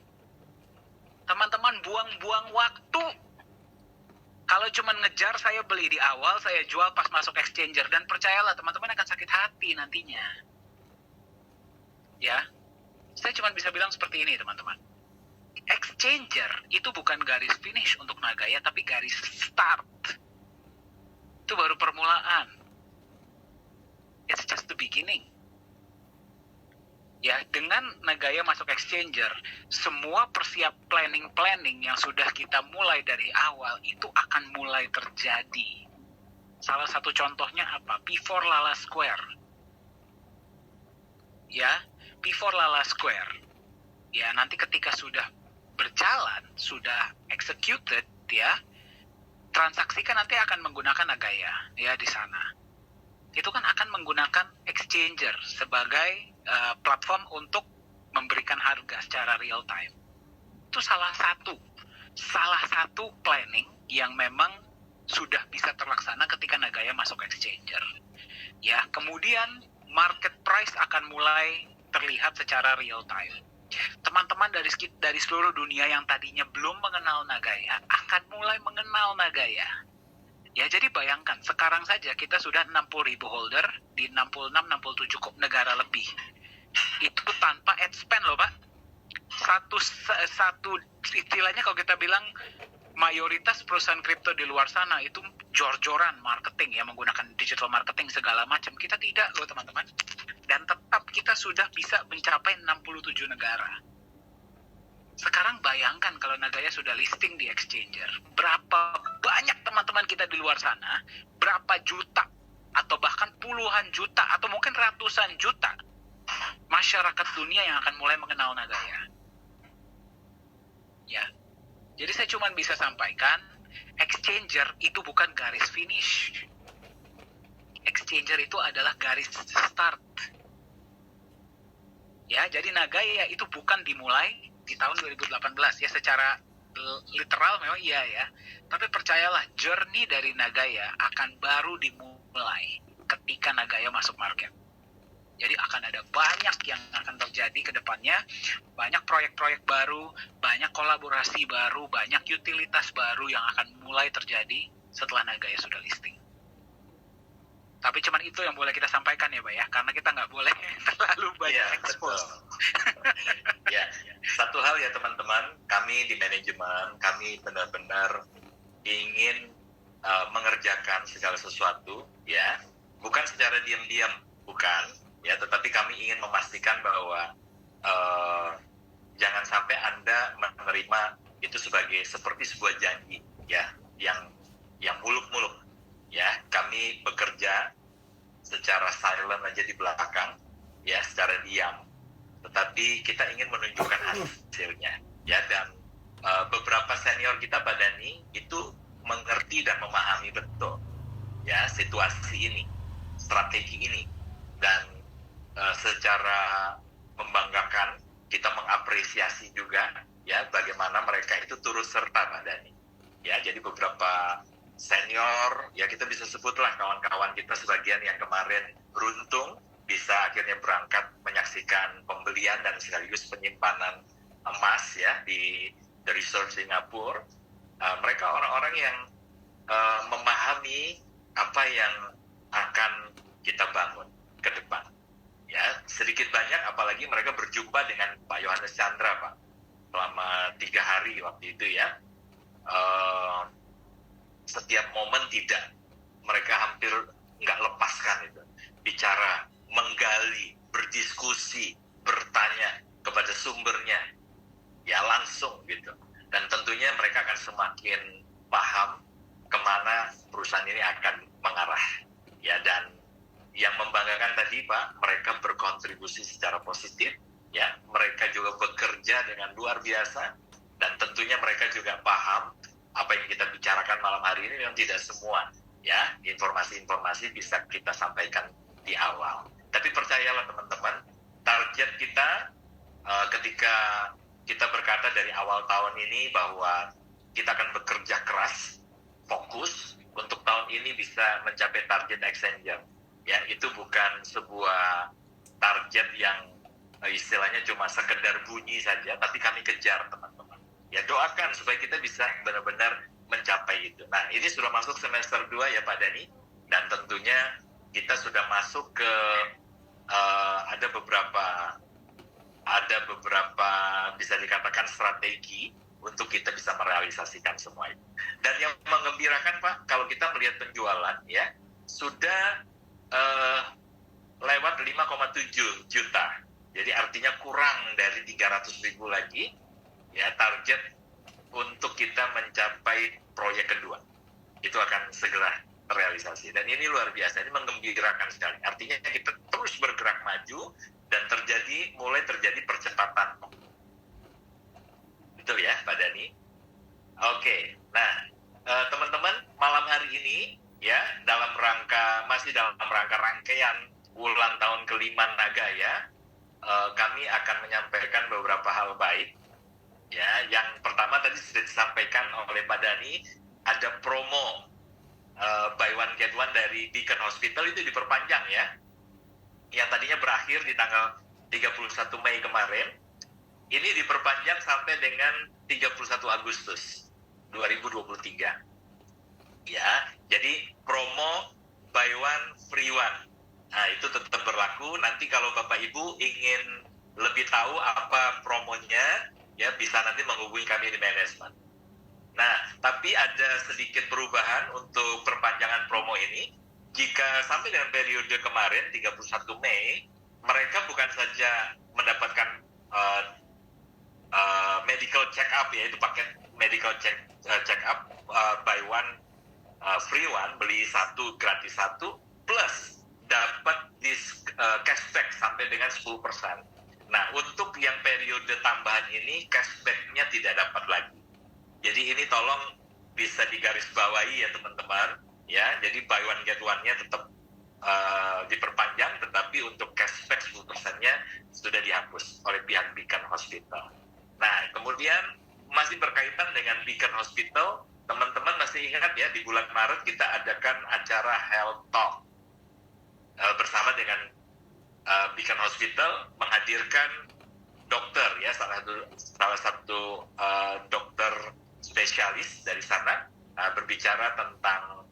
Teman-teman buang-buang waktu. Kalau cuma ngejar saya beli di awal, saya jual pas masuk exchanger. Dan percayalah, teman-teman akan sakit hati nantinya. Ya, saya cuma bisa bilang seperti ini, teman-teman. Exchanger itu bukan garis finish untuk Nagaya, tapi garis start. Itu baru permulaan. It's just the beginning. Ya, dengan Nagaya masuk exchanger, semua planning yang sudah kita mulai dari awal itu akan mulai terjadi. Salah satu contohnya apa? P4 Lala Square. Ya, P4 Lala Square. Ya, nanti ketika sudah berjalan, sudah executed, ya, transaksi kan nanti akan menggunakan Nagaya ya di sana. Itu kan akan menggunakan exchanger sebagai platform untuk memberikan harga secara real time. Itu salah satu planning yang memang sudah bisa terlaksana ketika Nagaya masuk exchanger. Ya, kemudian market price akan mulai terlihat secara real time. Teman-teman dari seluruh dunia yang tadinya belum mengenal Nagaya akan mulai mengenal Nagaya. Ya, jadi bayangkan, sekarang saja kita sudah 60.000 holder di 66-67 negara lebih. Itu tanpa ad spend loh Pak. Satu istilahnya kalau kita bilang mayoritas perusahaan kripto di luar sana itu jor-joran marketing ya, menggunakan digital marketing segala macam. Kita tidak loh teman-teman. Dan tetap kita sudah bisa mencapai 67 negara. Sekarang bayangkan kalau Nagaya sudah listing di exchanger. Berapa banyak teman-teman kita di luar sana, berapa juta, atau bahkan puluhan juta, atau mungkin ratusan juta masyarakat dunia yang akan mulai mengenal Nagaya. Ya, jadi saya cuma bisa sampaikan, exchanger itu bukan garis finish. Exchanger itu adalah garis start. Ya, jadi Nagaya itu bukan dimulai di tahun 2018 ya, secara literal memang iya ya. Tapi percayalah, journey dari Nagaya akan baru dimulai ketika Nagaya masuk market. Jadi akan ada banyak yang akan terjadi ke depannya, banyak proyek-proyek baru, banyak kolaborasi baru, banyak utilitas baru yang akan mulai terjadi setelah Nagaya sudah listing. Tapi cuman itu yang boleh kita sampaikan ya Pak ya, karena kita nggak boleh terlalu banyak expose. Ya, satu hal ya teman-teman, kami di manajemen, kami benar-benar ingin mengerjakan segala sesuatu, ya, bukan secara diam-diam, bukan, ya, tetapi kami ingin memastikan bahwa jangan sampai Anda menerima itu seperti sebuah janji, ya, yang muluk-muluk. Ya, kami bekerja secara silent aja di belakang, ya, secara diam. Tetapi kita ingin menunjukkan hasilnya, ya. Dan beberapa senior kita, Pak Dhani, itu mengerti dan memahami betul, ya, situasi ini, strategi ini, dan secara membanggakan kita mengapresiasi juga, ya, bagaimana mereka itu turut serta, Pak Dhani. Ya, jadi beberapa senior, ya kita bisa sebutlah kawan-kawan kita sebagian yang kemarin beruntung bisa akhirnya berangkat menyaksikan pembelian dan sekaligus penyimpanan emas ya di The Reserve Singapura. Mereka orang-orang yang memahami apa yang akan kita bangun ke depan. Ya, Ya, sedikit banyak, apalagi mereka berjumpa dengan Pak Yohanes Chandra, Pak, selama 3 hari waktu itu ya. Setiap momen tidak, mereka hampir nggak lepaskan itu. Bicara, menggali, berdiskusi, bertanya kepada sumbernya, ya langsung gitu. Dan tentunya mereka akan semakin paham kemana perusahaan ini akan mengarah. Ya, dan yang membanggakan tadi Pak, mereka berkontribusi secara positif, ya, mereka juga bekerja dengan luar biasa, dan tentunya mereka juga paham apa yang kita bicarakan malam hari ini, yang tidak semua, ya, informasi-informasi bisa kita sampaikan di awal. Tapi percayalah teman-teman, target kita ketika kita berkata dari awal tahun ini bahwa kita akan bekerja keras, fokus untuk tahun ini bisa mencapai target Exchanger. Ya, itu bukan sebuah target yang istilahnya cuma sekedar bunyi saja, tapi kami kejar teman-teman. Ya, doakan supaya kita bisa benar-benar mencapai itu. Nah, ini sudah masuk semester 2 ya Pak Dani, dan tentunya kita sudah masuk ke ada beberapa bisa dikatakan strategi untuk kita bisa merealisasikan semua itu. Dan yang menggembirakan Pak, kalau kita melihat penjualan ya sudah lewat 5,7 juta. Jadi artinya kurang dari 300.000 lagi ya target untuk kita mencapai proyek kedua. Itu akan segera terrealisasi. Dan ini luar biasa, ini menggembirakan sekali. Artinya kita terus bergerak maju dan mulai terjadi percepatan. Betul ya Pak Dani? Oke. Nah, teman-teman, malam hari ini ya masih dalam rangka rangkaian ulang tahun ke-5 Nagaya, kami akan menyampaikan beberapa hal baik ya. Yang pertama tadi sudah disampaikan oleh Pak Dani, ada promo buy one get one dari Beacon Hospital itu diperpanjang ya, yang tadinya berakhir di tanggal 31 Mei kemarin, ini diperpanjang sampai dengan 31 Agustus 2023 ya. Jadi promo buy one free one, nah itu tetap berlaku. Nanti kalau Bapak Ibu ingin lebih tahu apa promonya ya, bisa nanti menghubungi kami di manajemen. Nah, tapi ada sedikit perubahan untuk perpanjangan promo ini. Jika sampai dengan periode kemarin 31 Mei, mereka bukan saja mendapatkan medical check up, yaitu paket medical check up buy one free one, beli satu gratis satu, plus dapat cashback sampai dengan 10%. Nah, untuk yang periode tambahan ini cashback-nya tidak dapat lagi. Jadi ini tolong bisa digarisbawahi ya teman-teman ya. Jadi buy one get one-nya tetap diperpanjang, tetapi untuk cashback 10%-nya sudah dihapus oleh pihak Beacon Hospital. Nah, kemudian masih berkaitan dengan Beacon Hospital, teman-teman masih ingat ya, di bulan Maret kita adakan acara Health Talk bersama dengan Beacon Hospital, menghadirkan dokter ya, salah satu dokter spesialis dari sana, berbicara tentang,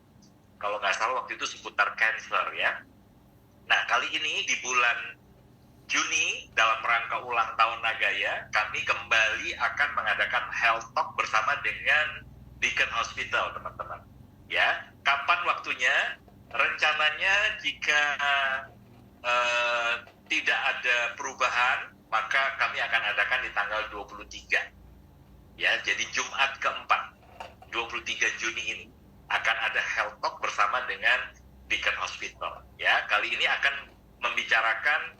kalau nggak salah waktu itu seputar cancer ya. Nah, kali ini di bulan Juni dalam rangka ulang tahun Nagaya, kami kembali akan mengadakan Health Talk bersama dengan Beacon Hospital, teman-teman. Ya, kapan waktunya? Rencananya jika tidak ada perubahan, maka kami akan adakan di tanggal 23. Ya, jadi Jumat keempat, 23 Juni ini akan ada Health Talk bersama dengan Beacon Hospital. Ya, kali ini akan membicarakan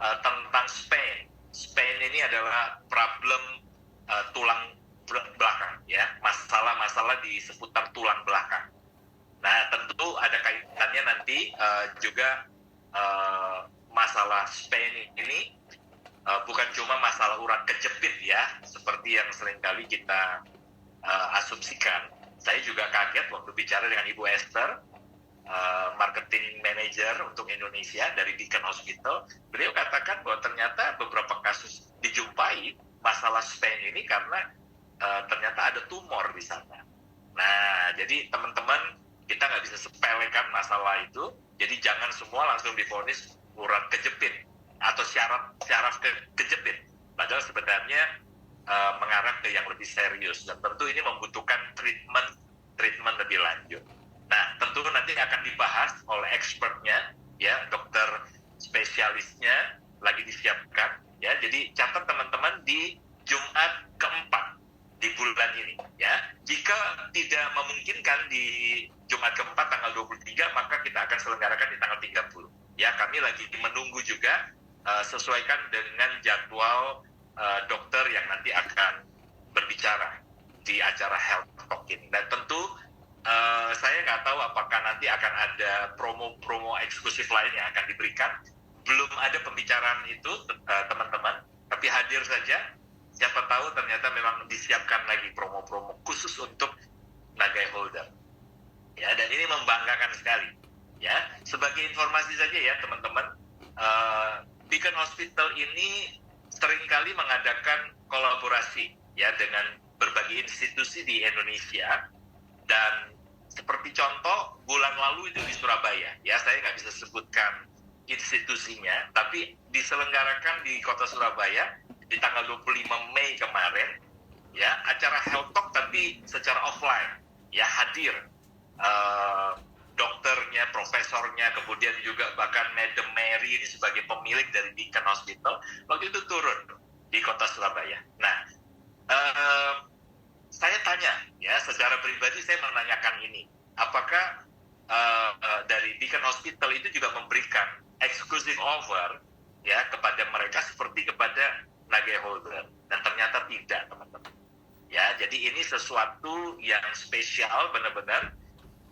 tentang Spain. Spain ini adalah problem tulang belakang, ya, masalah-masalah di seputar tulang belakang. Nah, tentu ada kaitannya nanti juga masalah Spain ini bukan cuma masalah urat kejepit ya, seperti yang seringkali kita asumsikan. Saya juga kaget waktu bicara dengan Ibu Esther, marketing manager untuk Indonesia dari Beacon Hospital. Beliau katakan bahwa ternyata beberapa kasus dijumpai masalah Spain ini karena ternyata ada tumor di sana. Nah, jadi teman-teman, kita nggak bisa sepelekan masalah itu. Jadi jangan semua langsung divonis urat kejepit. atau syaraf kejepit. Padahal sebenarnya mengarah ke yang lebih serius, dan tentu ini membutuhkan treatment lebih lanjut. Nah, tentu nanti akan dibahas oleh expertnya, ya, dokter spesialisnya lagi disiapkan, ya. Jadi catat teman-teman di Jumat keempat di bulan ini, ya. Jika tidak memungkinkan di Jumat keempat tanggal 23, maka kita akan selenggarakan di tanggal 30. Ya, kami lagi menunggu juga sesuaikan dengan jadwal dokter yang nanti akan berbicara di acara Health Talk ini. Dan tentu saya nggak tahu apakah nanti akan ada promo-promo eksklusif lain yang akan diberikan. Belum ada pembicaraan itu, teman-teman, tapi hadir saja. Siapa tahu ternyata memang disiapkan lagi promo-promo khusus untuk Nagai Holder. Ya, dan ini membanggakan sekali. Ya, sebagai informasi saja ya teman-teman, Beacon Hospital ini seringkali mengadakan kolaborasi ya dengan berbagai institusi di Indonesia. Dan seperti contoh bulan lalu itu di Surabaya, ya, saya nggak bisa sebutkan institusinya, tapi diselenggarakan di kota Surabaya di tanggal 25 Mei kemarin, ya, acara Health Talk tapi secara offline, ya, hadir dokternya, profesornya, kemudian juga bahkan Madam Mary ini sebagai pemilik dari Beacon Hospital waktu itu turun di kota Surabaya. Nah, saya tanya, ya, secara pribadi saya menanyakan ini, apakah dari Beacon Hospital itu juga memberikan exclusive offer, ya, kepada mereka seperti kepada Nagai Holder, dan ternyata tidak, teman-teman. Ya, jadi ini sesuatu yang spesial benar-benar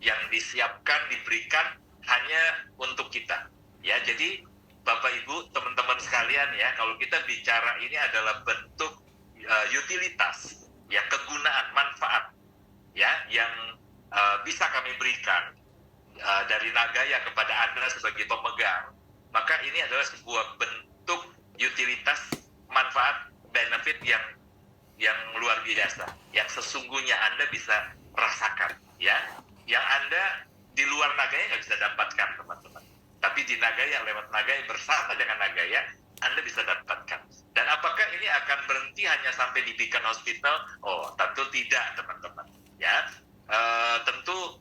yang disiapkan, diberikan hanya untuk kita. Ya, jadi Bapak Ibu, teman-teman sekalian, ya, kalau kita bicara ini adalah bentuk utilitas, ya, kegunaan, manfaat, ya, yang bisa kami berikan dari Nagaya kepada Anda sebagai pemegang, maka ini adalah sebuah bentuk utilitas, manfaat, benefit yang luar biasa, yang sesungguhnya Anda bisa rasakan, ya, yang Anda di luar Nagaya nggak bisa dapatkan, teman-teman. Tapi di Nagaya, lewat Nagaya, bersama dengan Nagaya, Anda bisa dapatkan. Dan apakah ini akan berhenti hanya sampai di Beacon Hospital? Oh, tentu tidak, teman-teman. Ya, tentu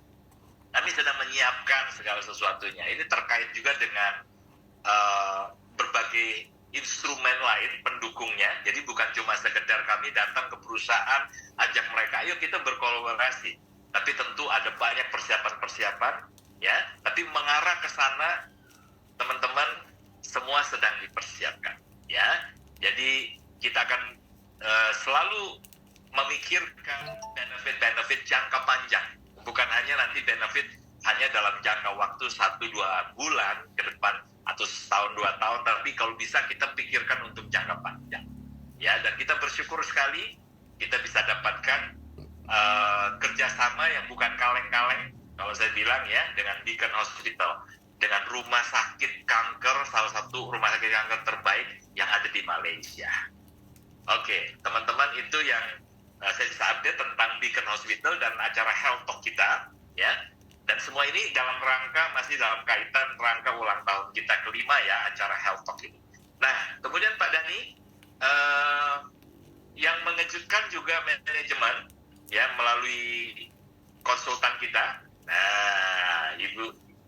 kami sedang menyiapkan segala sesuatunya. Ini terkait juga dengan berbagai instrumen lain pendukungnya. Jadi bukan cuma sekedar kami datang ke perusahaan, ajak mereka, ayo kita berkolaborasi. Tapi tentu ada banyak persiapan-persiapan, ya. Tapi mengarah ke sana, teman-teman, semua sedang dipersiapkan, ya. Jadi kita akan selalu memikirkan benefit-benefit jangka panjang, bukan hanya nanti benefit hanya dalam jangka waktu 1-2 bulan ke depan atau setahun 2 tahun, tapi kalau bisa kita pikirkan untuk jangka panjang, ya. Dan kita bersyukur sekali kita bisa dapatkan kerjasama yang bukan kaleng-kaleng, kalau saya bilang, ya, dengan Beacon Hospital, dengan rumah sakit kanker, salah satu rumah sakit kanker terbaik yang ada di Malaysia. Oke, teman-teman, itu yang saya bisa update tentang Beacon Hospital dan acara Health Talk kita, ya. Dan semua ini dalam rangka, masih dalam kaitan rangka ulang tahun kita kelima, ya, acara Health Talk ini. Nah, kemudian Pak Dhani, yang mengejutkan juga manajemen, ya, melalui konsultan kita. Nah,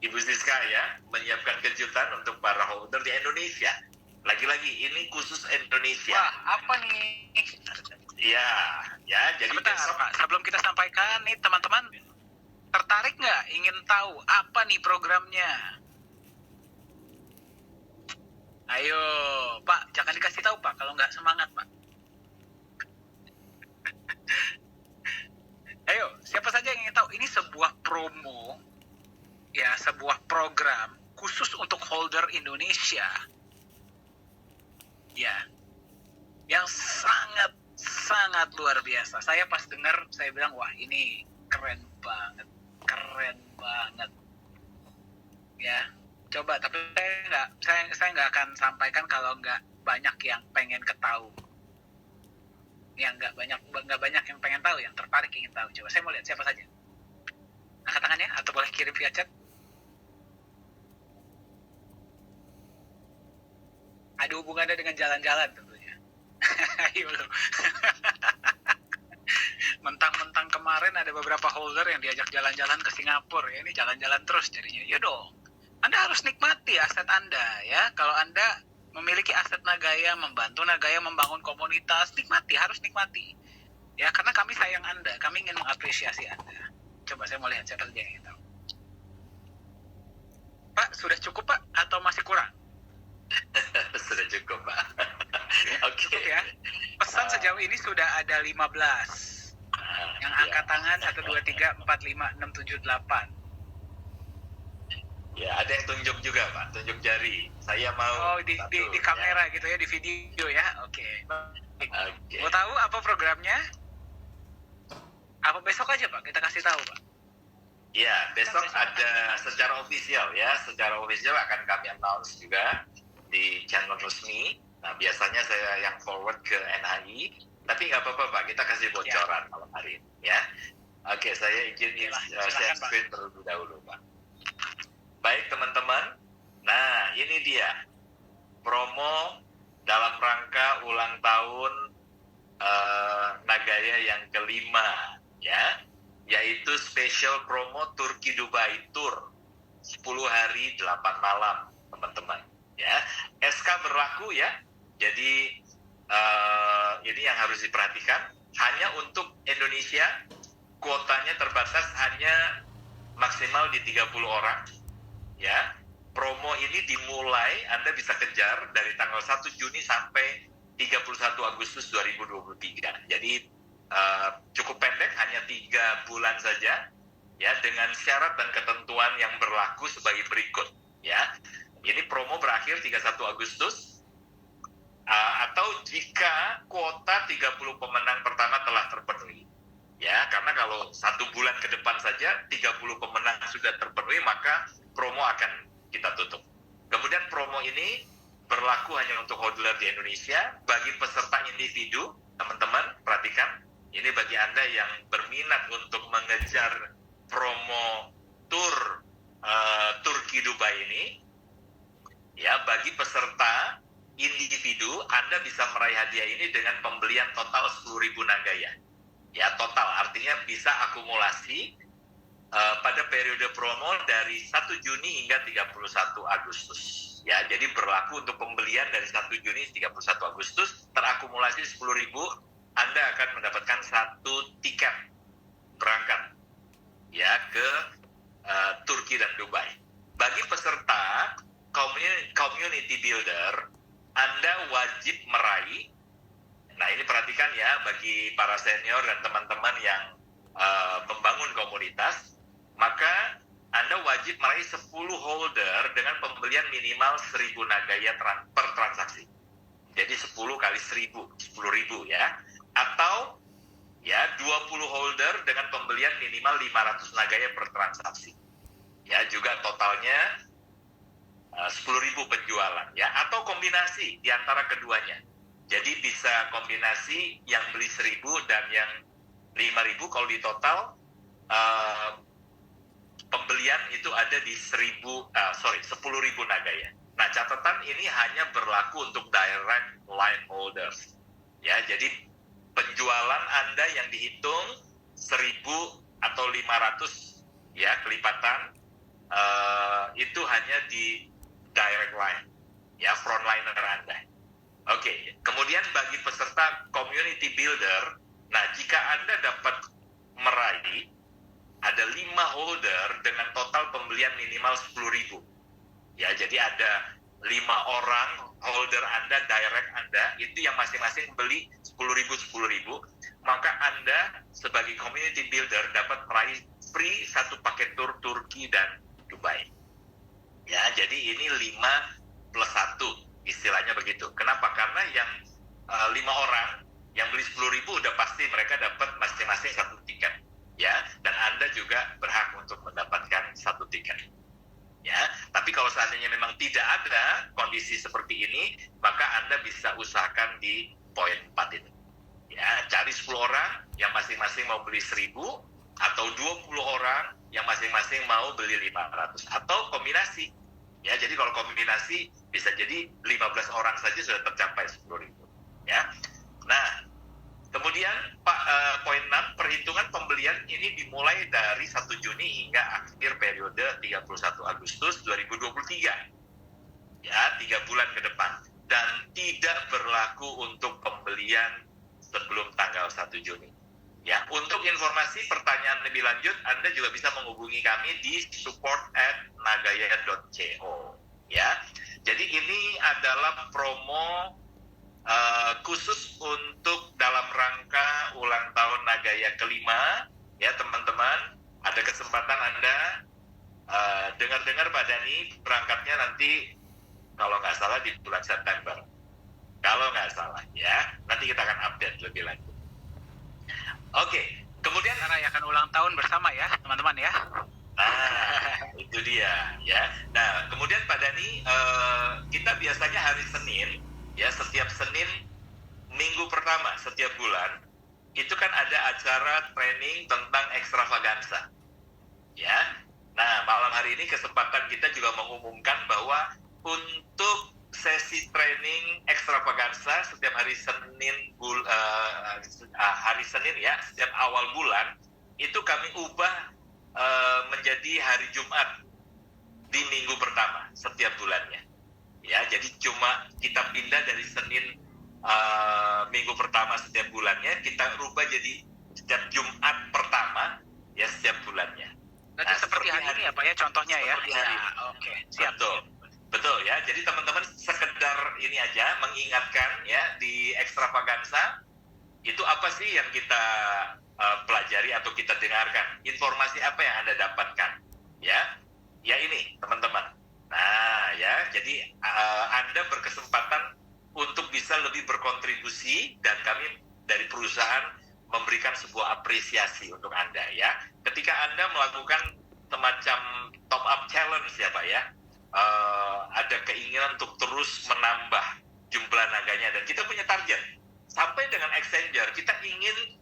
Ibu Siska, ya, menyiapkan kejutan untuk para holder di Indonesia. Lagi-lagi ini khusus Indonesia. Wah, apa nih? Ya, jadi Sebentar, besok, Pak. Sebelum kita sampaikan nih, teman-teman, tertarik nggak ingin tahu apa nih programnya? Ayo, Pak, jangan dikasih tahu, Pak, kalau nggak semangat, Pak. Ayo, siapa saja yang ingin tahu? Ini sebuah promo, ya, sebuah program khusus untuk holder Indonesia, ya, yang sangat luar biasa. Saya pas dengar, saya bilang, wah, ini keren banget, ya. Coba, tapi saya nggak akan sampaikan kalau nggak banyak yang pengen ketahui. Yang nggak banyak yang pengen tahu, yang tertarik ingin tahu. Coba saya mau lihat siapa saja. Angkat tangannya, atau boleh kirim via chat. ada hubungannya dengan jalan-jalan tentunya. Ayo lo. Mentang-mentang kemarin ada beberapa holder yang diajak jalan-jalan ke Singapura, ya ini jalan-jalan terus jadinya. Ya dong, Anda harus nikmati aset Anda ya. Kalau Anda memiliki aset Nagaya, membantu Nagaya membangun komunitas, nikmati, harus nikmati. Ya, karena kami sayang Anda, kami ingin mengapresiasi Anda. Coba saya mau lihat channelnya gitu. Pak, sudah cukup Pak? Atau masih kurang? Sudah cukup, Pak. Oke. Cukup ya. Pesan sejauh ini sudah ada 15. Yang angkat tangan 1, 2, 3, 4, 5, 6, 7, 8. Ya, ada yang tunjuk juga, Pak. Tunjuk jari. Saya mau... Oh, di kamera gitu ya, di video ya. Oke. Oke. Mau tahu apa programnya? Apa besok aja Pak? Kita kasih tahu Pak. Ya, besok ada secara ofisial ya. Secara ofisial akan kami announce juga di channel resmi. Nah, biasanya saya yang forward ke NHI. Tapi nggak apa-apa Pak, kita kasih bocoran malam hari ini ya. Oke, saya izin share screen terlebih dahulu Pak. Baik teman-teman, nah ini dia promo dalam rangka ulang tahun Nagaya yang kelima ya, yaitu special promo Turki Dubai Tour 10 hari 8 malam teman-teman ya. SK berlaku ya, jadi ini yang harus diperhatikan, hanya untuk Indonesia kuotanya terbatas, hanya maksimal di 30 orang ya. Promo ini dimulai, Anda bisa kejar dari tanggal 1 Juni sampai 31 Agustus 2023. Jadi cukup pendek, hanya 3 bulan saja ya, dengan syarat dan ketentuan yang berlaku sebagai berikut ya. Ini promo berakhir 31 Agustus. Atau jika kuota 30 pemenang pertama telah terpenuhi ya, karena kalau 1 bulan ke depan saja 30 pemenang sudah terpenuhi, maka promo akan kita tutup. Kemudian promo ini berlaku hanya untuk holder di Indonesia. Bagi peserta individu, teman-teman perhatikan, ini bagi Anda yang berminat untuk mengejar promo tour Turki Dubai ini ya, bagi peserta individu, Anda bisa meraih hadiah ini dengan pembelian total 10.000 Nagaya. Ya, total artinya bisa akumulasi pada periode promo dari 1 Juni hingga 31 Agustus. Ya, jadi berlaku untuk pembelian dari 1 Juni 31 Agustus, terakumulasi 10.000, Anda akan mendapatkan 1 tiket berangkat ya ke Turki dan Dubai. Bagi peserta community builder, Anda wajib meraih, nah ini perhatikan ya, bagi para senior dan teman-teman yang membangun komunitas, maka Anda wajib meraih 10 holder dengan pembelian minimal 1.000 Nagaya per transaksi. Jadi 10 kali 1.000, 10.000 ya. Atau ya 20 holder dengan pembelian minimal 500 Nagaya per transaksi. Ya, juga totalnya 10.000 penjualan ya, atau kombinasi di antara keduanya. Jadi bisa kombinasi yang beli 1.000 dan yang 5.000, kalau di total pembelian itu ada di 10.000 Nagaya. Nah, catatan ini hanya berlaku untuk direct line holders. Ya, jadi penjualan Anda yang dihitung 1.000 atau 500 ya kelipatan itu hanya di direct line ya, frontliner Anda. Oke, kemudian bagi peserta community builder, nah jika Anda dapat meraih ada 5 holder dengan total pembelian minimal 10.000 ya, jadi ada 5 orang holder Anda, direct Anda itu yang masing-masing beli 10.000, maka Anda sebagai community builder dapat meraih free 1 paket tour Turki dan Dubai ya. Jadi ini 5 plus 1 istilahnya begitu. Kenapa? Karena yang 5 orang yang beli 10.000 udah pasti mereka dapat masing-masing 1 tiket ya, dan Anda juga berhak untuk mendapatkan 1 tiket ya. Tapi kalau seandainya memang tidak ada kondisi seperti ini, maka Anda bisa usahakan di poin 4 itu ya, cari 10 orang yang masing-masing mau beli 1.000, atau 20 orang yang masing-masing mau beli 500, atau kombinasi Ya, jadi kalau kombinasi bisa jadi 15 orang saja sudah tercapai 10.000. Ya. Nah, kemudian poin 6, perhitungan pembelian ini dimulai dari 1 Juni hingga akhir periode 31 Agustus 2023. Ya, 3 bulan ke depan. Dan tidak berlaku untuk pembelian sebelum tanggal 1 Juni. Ya, untuk informasi pertanyaan lebih lanjut, Anda juga bisa menghubungi kami di support@nagaya.co. Ya, jadi ini adalah promo khusus untuk dalam rangka ulang tahun Nagaya kelima. Ya, teman-teman, ada kesempatan Anda dengar-dengar Pak Dani berangkatnya nanti kalau nggak salah di bulan September. Kalau nggak salah, ya. Nanti kita akan update lebih lanjut. Oke, kemudian Kita rayakan ulang tahun bersama ya, teman-teman ya. nah, itu dia, ya. Nah, kemudian Pak Dani, kita biasanya hari Senin, ya, setiap Senin minggu pertama setiap bulan, itu kan ada acara training tentang ekstravaganza, ya. Nah, malam hari ini kesempatan kita juga mengumumkan bahwa untuk sesi training ekstravaganza setiap hari Senin hari Senin ya, setiap awal bulan itu kami ubah menjadi hari Jumat di minggu pertama setiap bulannya. Ya, jadi cuma kita pindah dari Senin minggu pertama setiap bulannya, kita rubah jadi setiap Jumat pertama ya setiap bulannya. Berarti seperti hari ini ya Pak ya, contohnya ya. Seperti hari ini. Oke, siap. Betul ya. Jadi teman-teman sekedar ini aja mengingatkan ya, di ekstravaganza itu apa sih yang kita pelajari atau kita dengarkan? Informasi apa yang Anda dapatkan? Ya. Ya ini, teman-teman. Nah, ya, jadi Anda berkesempatan untuk bisa lebih berkontribusi dan kami dari perusahaan memberikan sebuah apresiasi untuk Anda ya. Ketika Anda melakukan semacam top up challenge ya Pak ya, ada keinginan untuk terus menambah jumlah naganya, dan kita punya target sampai dengan exchanger kita ingin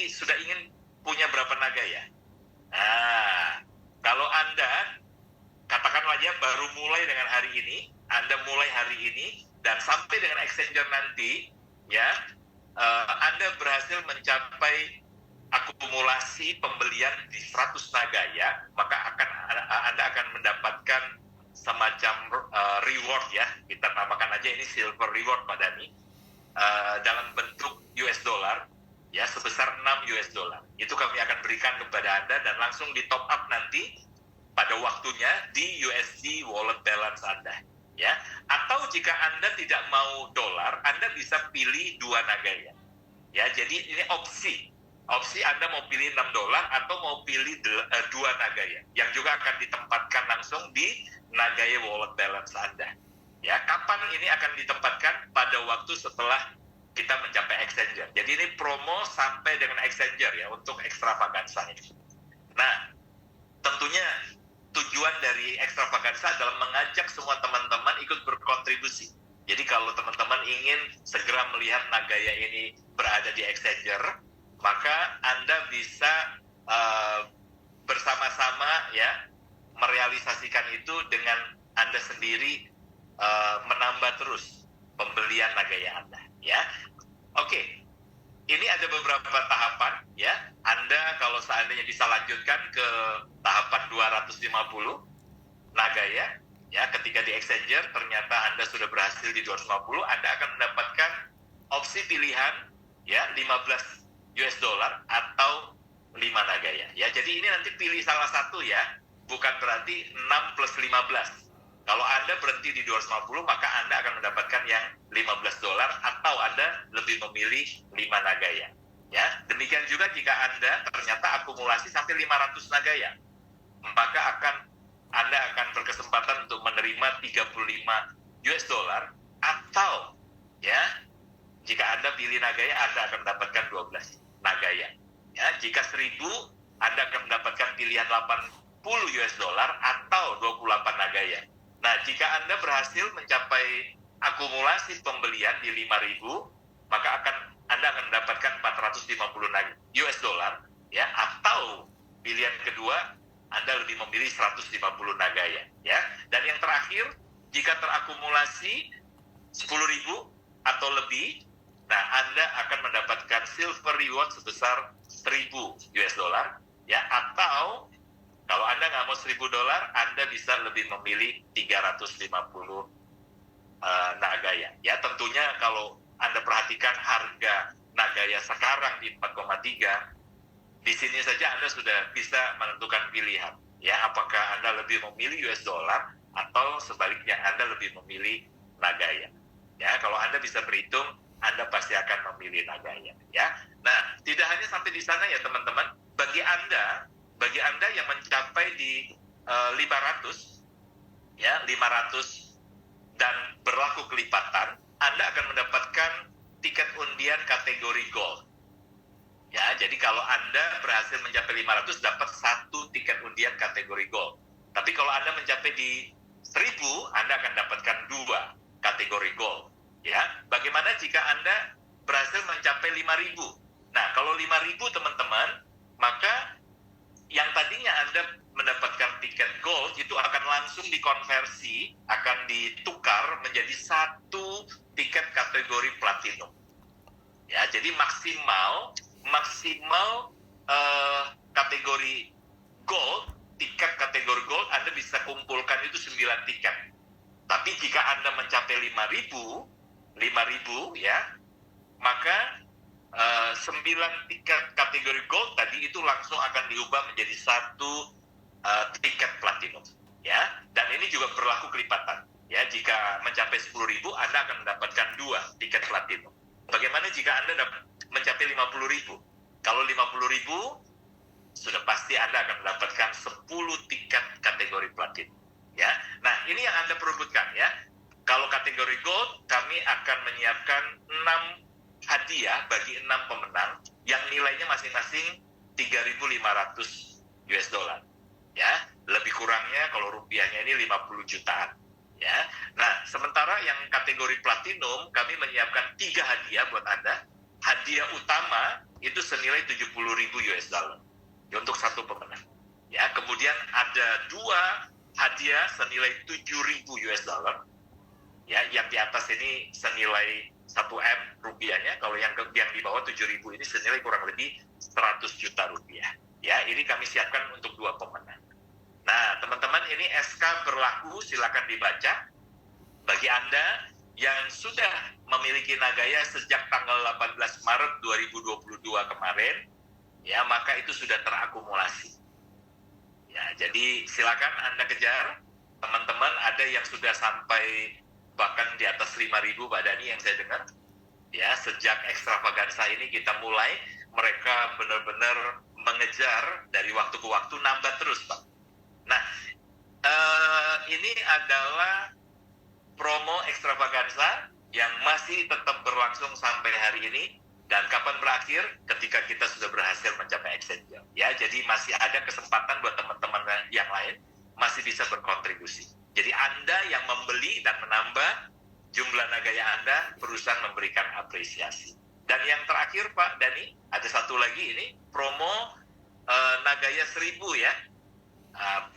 sudah ingin punya berapa naga ya. Nah, kalau Anda katakanlah ya baru mulai dengan hari ini, Anda mulai hari ini dan sampai dengan exchanger nanti ya, Anda berhasil mencapai akumulasi pembelian di 100 nagaya, maka Anda akan mendapatkan semacam reward ya, kita namakan aja ini silver reward Pak Dani, dalam bentuk US dollar ya, sebesar 6 US dollar. Itu kami akan berikan kepada Anda dan langsung di top up nanti pada waktunya di USD wallet balance Anda ya. Atau jika Anda tidak mau dolar, Anda bisa pilih 2 nagaya ya. Jadi ini opsi Anda mau pilih 6 dolar atau mau pilih 2 nagaya yang juga akan ditempatkan langsung di nagaya wallet balance Anda ya. Kapan ini akan ditempatkan? Pada waktu setelah kita mencapai exchanger. Jadi ini promo sampai dengan exchanger ya untuk ekstravaganza ini. Nah, tentunya tujuan dari ekstravaganza adalah mengajak semua teman-teman ikut berkontribusi. Jadi kalau teman-teman ingin segera melihat nagaya ini berada di exchanger, maka Anda bisa bersama-sama ya merealisasikan itu dengan Anda sendiri, menambah terus pembelian nagaya Anda ya. Oke. Ini ada beberapa tahapan ya. Anda kalau seandainya bisa lanjutkan ke tahapan 250 nagaya ya, ketika di exchanger ternyata Anda sudah berhasil di 250, Anda akan mendapatkan opsi pilihan ya 15 US dollar atau 5 nagaya ya. Jadi ini nanti pilih salah satu ya, bukan berarti 6 plus 15. Kalau Anda berhenti di 250, maka Anda akan mendapatkan yang 15 dolar atau Anda lebih memilih 5 nagaya. Ya, demikian juga jika Anda ternyata akumulasi sampai 500 nagaya, maka Anda akan berkesempatan untuk menerima 35 US dollar atau ya, jika Anda pilih nagaya, Anda akan mendapatkan 12 nagaya. Ya, jika 1000, Anda akan mendapatkan pilihan 80 US dollar atau 28 nagaya. Nah, jika Anda berhasil mencapai akumulasi pembelian di 5.000, maka Anda akan mendapatkan 450 US dollar ya, atau pilihan kedua Anda lebih memilih 150 Nagaya, ya. Dan yang terakhir, jika terakumulasi 10.000 atau lebih, nah Anda akan mendapatkan silver reward sebesar 1.000 US dollar, ya. Atau kalau Anda nggak mau 1.000 dolar, Anda bisa lebih memilih 350 Nagaya. Ya, tentunya kalau Anda perhatikan harga Nagaya sekarang di 4,3, di sini saja Anda sudah bisa menentukan pilihan. Ya, apakah Anda lebih memilih US dollar atau sebaliknya Anda lebih memilih Nagaya. Ya, kalau Anda bisa berhitung, Anda pasti akan memilih Nagaya. Ya, nah tidak hanya sampai di sana ya teman-teman. Bagi Anda yang mencapai di 500, ya 500 dan berlaku kelipatan, Anda akan mendapatkan tiket undian kategori gold. Ya, jadi kalau Anda berhasil mencapai 500, dapat 1 tiket undian kategori gold. Tapi kalau Anda mencapai di 1.000, Anda akan dapatkan 2 kategori gold. Ya, bagaimana jika Anda berhasil mencapai 5.000? Nah, kalau 5.000 teman-teman, maka yang tadinya Anda mendapatkan tiket gold itu akan langsung dikonversi, akan ditukar menjadi 1 tiket kategori platinum. Ya, jadi maksimal kategori gold, tiket kategori gold Anda bisa kumpulkan itu 9 tiket. Tapi jika Anda mencapai 5.000 ya, maka 9 tiket kategori gold tadi itu langsung akan diubah menjadi 1 tiket platinum, ya. Dan ini juga berlaku kelipatan, ya. Jika mencapai 10.000, Anda akan mendapatkan 2 tiket platinum. Bagaimana jika Anda mencapai 50.000? Kalau 50.000, sudah pasti Anda akan mendapatkan 10 tiket kategori platinum, ya. Nah, ini yang Anda perebutkan, ya. Kalau kategori gold, kami akan menyiapkan 6 hadiah bagi 6 pemenang yang nilainya masing-masing 3.500 US dollar. Ya, lebih kurangnya kalau rupiahnya ini 50 jutaan. Ya. Nah, sementara yang kategori platinum kami menyiapkan 3 hadiah buat Anda. Hadiah utama itu senilai 70.000 US dollar untuk 1 pemenang. Ya, kemudian ada 2 hadiah senilai 7.000 US dollar. Ya, yang di atas ini senilai 1 M rupiahnya, kalau yang di bawah 7.000 ini senilai kurang lebih 100 juta rupiah. Ya, ini kami siapkan untuk 2 pemenang. Nah, teman-teman, ini SK berlaku, silakan dibaca. Bagi Anda yang sudah memiliki Nagaya sejak tanggal 18 Maret 2022 kemarin, ya, maka itu sudah terakumulasi. Ya, jadi silakan Anda kejar. Teman-teman, ada yang sudah sampai bahkan di atas 5.000 Pak Dani yang saya dengar. Ya, sejak ekstravaganza ini kita mulai, mereka benar-benar mengejar dari waktu ke waktu, nambah terus, Pak. Nah, ini adalah promo ekstravaganza yang masih tetap berlangsung sampai hari ini, dan kapan berakhir? Ketika kita sudah berhasil mencapai Exchange. Ya, jadi masih ada kesempatan buat teman-teman yang lain masih bisa berkontribusi. Jadi Anda yang membeli dan menambah jumlah Nagaya Anda, perusahaan memberikan apresiasi. Dan yang terakhir Pak Dani, ada satu lagi ini, promo Nagaya 1.000 ya.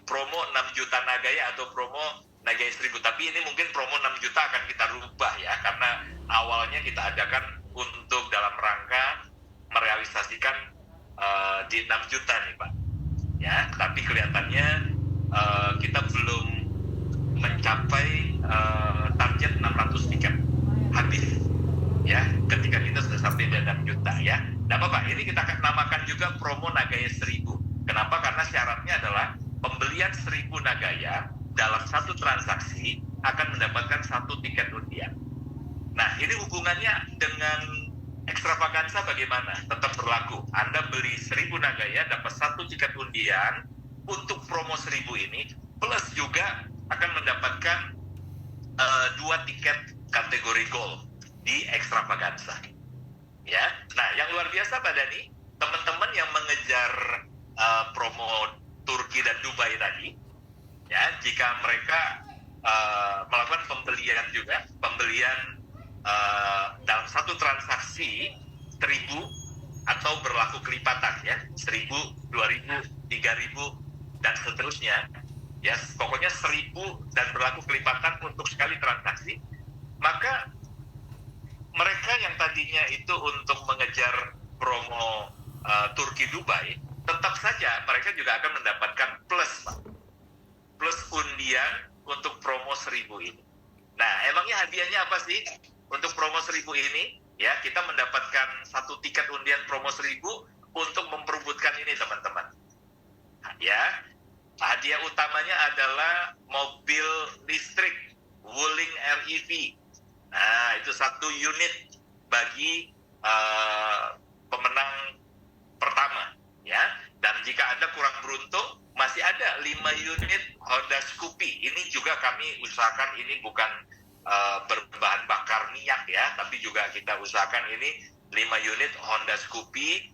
Promo 6 juta Nagaya atau promo Nagaya 1.000. Tapi ini mungkin promo 6 juta akan kita rubah ya, karena awalnya kita adakan untuk dalam rangka merealisasikan di 6 juta nih Pak. Ya, tapi kelihatannya kita belum mencapai target 600 tiket habis ya ketika kita sudah sampai di 6 juta ya. Nah Bapak, ini kita akan namakan juga promo Nagaya 1.000. Kenapa? Karena syaratnya adalah pembelian 1.000 Nagaya dalam satu transaksi akan mendapatkan 1 tiket undian. Nah, ini hubungannya dengan ekstravaganza bagaimana? Tetap berlaku. Anda beli 1.000 Nagaya dapat 1 tiket undian untuk promo 1.000 ini, plus juga akan mendapatkan 2 tiket kategori gold di ekstravaganza. Ya, nah yang luar biasa Pak Dani, teman-teman yang mengejar promo Turki dan Dubai tadi, ya, jika mereka melakukan pembelian dalam satu transaksi 1.000 atau berlaku kelipatan ya, 1.000, 2.000, 3.000, dan seterusnya, ya pokoknya 1.000 dan berlaku kelipatan untuk sekali transaksi, maka mereka yang tadinya itu untuk mengejar promo Turki Dubai, tetap saja mereka juga akan mendapatkan plus, Pak. Plus undian untuk promo 1.000 ini. Nah, emangnya hadiahnya apa sih untuk promo 1.000 ini? Ya, kita mendapatkan satu tiket undian promo 1.000 untuk memperebutkan ini, teman-teman. Ya, hadiah utamanya adalah mobil listrik Wuling REV. Nah, itu 1 unit bagi pemenang pertama, ya. Dan jika Anda kurang beruntung, masih ada 5 unit Honda Scoopy. Ini juga kami usahakan ini bukan berbahan bakar minyak ya, tapi juga kita usahakan ini 5 unit Honda Scoopy,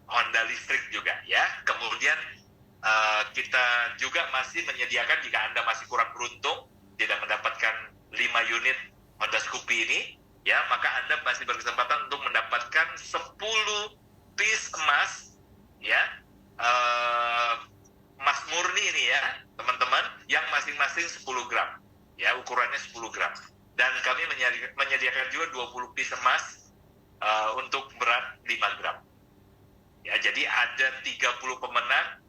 Honda listrik juga ya. Kemudian kita juga masih menyediakan jika Anda masih kurang beruntung tidak mendapatkan 5 unit Honda Scoopy ini, ya, maka Anda masih berkesempatan untuk mendapatkan 10 piece emas, ya, emas murni ini ya, teman-teman, yang masing-masing 10 gram, ya, ukurannya 10 gram. Dan kami menyediakan juga 20 piece emas untuk berat 5 gram. Ya, jadi ada 30 pemenang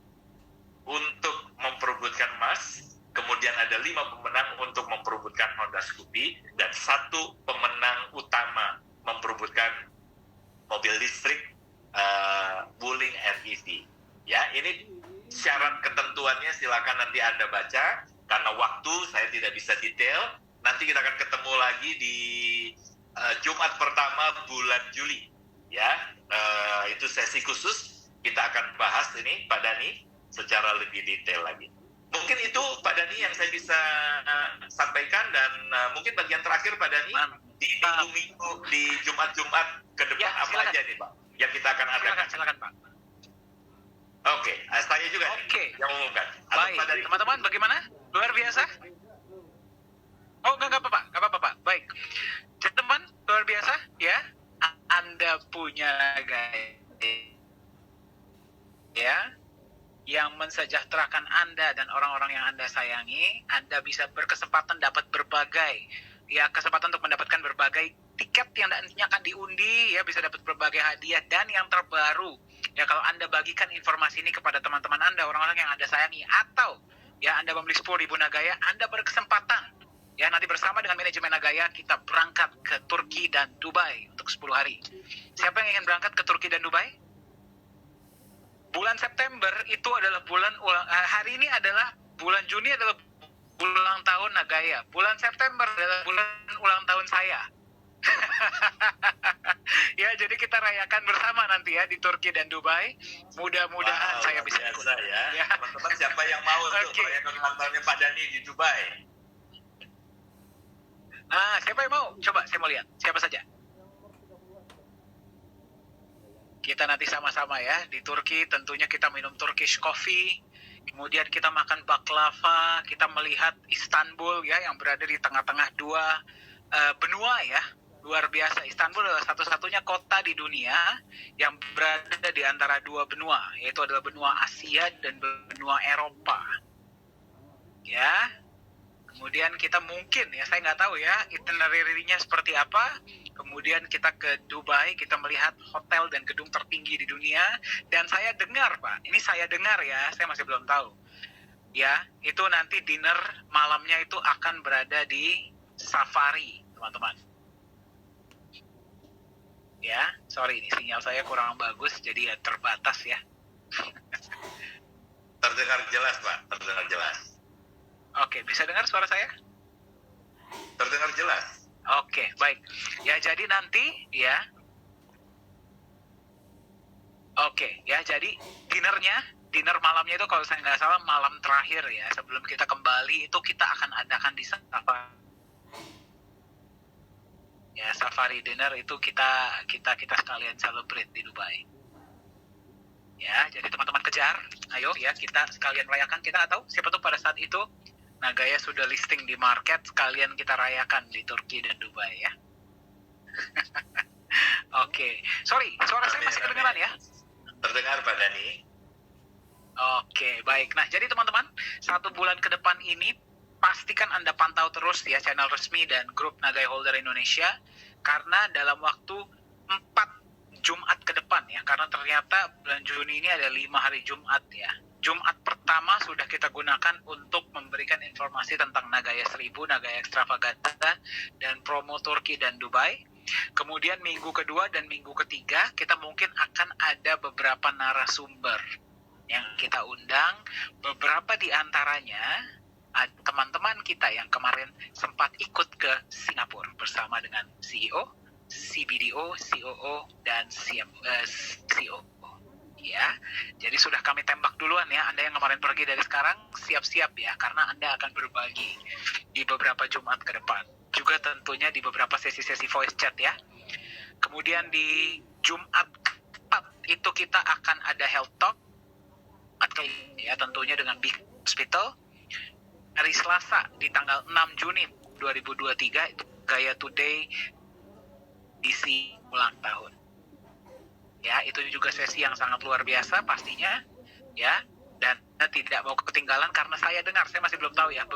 untuk memperebutkan emas, kemudian ada 5 pemenang untuk memperebutkan Honda Scoopy, dan 1 pemenang utama memperebutkan mobil listrik Wuling REV. Ya, ini syarat ketentuannya silakan nanti Anda baca, karena waktu saya tidak bisa detail. Nanti kita akan ketemu lagi di Jumat pertama bulan Juli. Ya, itu sesi khusus, kita akan bahas ini Pak Dhani secara lebih detail lagi. Mungkin itu Pak Dhani yang saya bisa sampaikan, dan mungkin bagian terakhir Pak Dhani di minggu-minggu di Jumat-Jumat ke depan Ya, apa silakan. aja nih Pak yang kita akan adakan. Silakan Pak. Oke, saya juga Oke. yang umumkan. Baik, teman-teman bagaimana? Luar biasa? Oh, enggak apa-apa, Pak. Baik. Teman, luar biasa ya. Anda punya gaya yang mensejahterakan Anda dan orang-orang yang Anda sayangi. Anda bisa berkesempatan dapat berbagai kesempatan untuk mendapatkan berbagai tiket yang nantinya akan diundi, ya, bisa dapat berbagai hadiah. Dan yang terbaru, ya, kalau Anda bagikan informasi ini kepada teman-teman Anda, orang-orang yang Anda sayangi, atau ya Anda membeli 10.000 Nagaya, Anda berkesempatan ya nanti bersama dengan manajemen Nagaya kita berangkat ke Turki dan Dubai untuk 10 hari. Siapa yang ingin berangkat ke Turki dan Dubai? Bulan September itu adalah hari ini adalah bulan Juni adalah ulang tahun Nagaya. Bulan September adalah bulan ulang tahun saya. Ya, jadi kita rayakan bersama nanti ya di Turki dan Dubai. Mudah-mudahan saya bisa ikut. Ya. Teman-teman siapa yang mau untuk merayakan ulang tahunnya Pak Dhani di Dubai? Siapa yang mau? Coba saya mau lihat. Siapa saja? Kita nanti sama-sama ya di Turki, tentunya kita minum Turkish coffee, kemudian kita makan baklava, kita melihat Istanbul ya yang berada di tengah-tengah 2 benua ya. Luar biasa, Istanbul adalah satu-satunya kota di dunia yang berada di antara 2 benua, yaitu adalah benua Asia dan benua Eropa. Ya, kemudian kita mungkin, ya saya nggak tahu ya itinerary-nya seperti apa, kemudian kita ke Dubai, kita melihat hotel dan gedung tertinggi di dunia, dan saya dengar Pak, ini saya dengar ya, saya masih belum tahu. Ya, itu nanti dinner malamnya itu akan berada di Safari, teman-teman. Ya, sorry ini sinyal saya kurang bagus, jadi ya terbatas ya. Terdengar jelas Pak, terdengar jelas. Oke, bisa dengar suara saya? Terdengar jelas. Oke, baik. Ya, jadi nanti ya. Oke, ya jadi dinner malamnya itu kalau saya nggak salah malam terakhir ya, sebelum kita kembali itu kita akan adakan di Safari. Ya, Safari dinner itu kita sekalian celebrate di Dubai. Ya, jadi teman-teman kejar, ayo ya kita sekalian rayakan. Kita nggak tahu siapa tuh pada saat itu Nagaya sudah listing di market, sekalian kita rayakan di Turki dan Dubai ya. Oke, sorry, suara saya masih kedengaran ya? Terdengar Pak Dhani. Oke, baik. Nah, jadi teman-teman, 1 bulan ke depan ini pastikan Anda pantau terus ya channel resmi dan grup Nagai Holder Indonesia, karena dalam waktu 4 Jumat ke depan ya, karena ternyata bulan Juni ini ada 5 hari Jumat ya. Jumat pertama sudah kita gunakan untuk memberikan informasi tentang Nagaya 1000, Nagaya Extravaganza, dan promo Turki dan Dubai. Kemudian minggu kedua dan minggu ketiga kita mungkin akan ada beberapa narasumber yang kita undang. Beberapa di antaranya teman-teman kita yang kemarin sempat ikut ke Singapura bersama dengan CEO, CBDO, COO, dan COO. Ya, jadi sudah kami tembak duluan ya. Anda yang kemarin pergi dari sekarang siap-siap ya, karena Anda akan berbagi di beberapa Jumat ke depan. Juga tentunya di beberapa sesi-sesi voice chat ya. Kemudian di Jumat 4 itu kita akan ada health talk ya, tentunya dengan Big Hospital. Hari Selasa di tanggal 6 Juni 2023 itu Gaya Today isi ulang tahun. Ya, itu juga sesi yang sangat luar biasa pastinya ya, dan tidak mau ketinggalan karena saya dengar, saya masih belum tahu ya,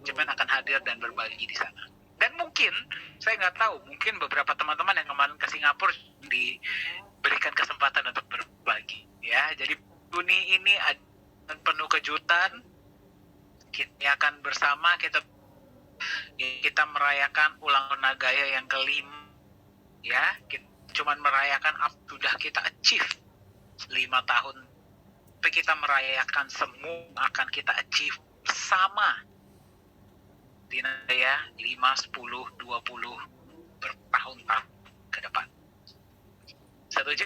Jemen akan hadir dan berbagi di sana. Dan mungkin, saya nggak tahu, mungkin beberapa teman-teman yang kemarin ke Singapura diberikan kesempatan untuk berbagi ya. Jadi Juni ini ada penuh kejutan. Kita akan bersama, kita merayakan ulang tahun Nagaya yang kelima ya. Kita cuman merayakan sudah kita achieve 5 tahun, tapi kita merayakan semua akan kita achieve sama di Nagaya 5, 10, 20 bertahun-tahun ke depan. Setuju?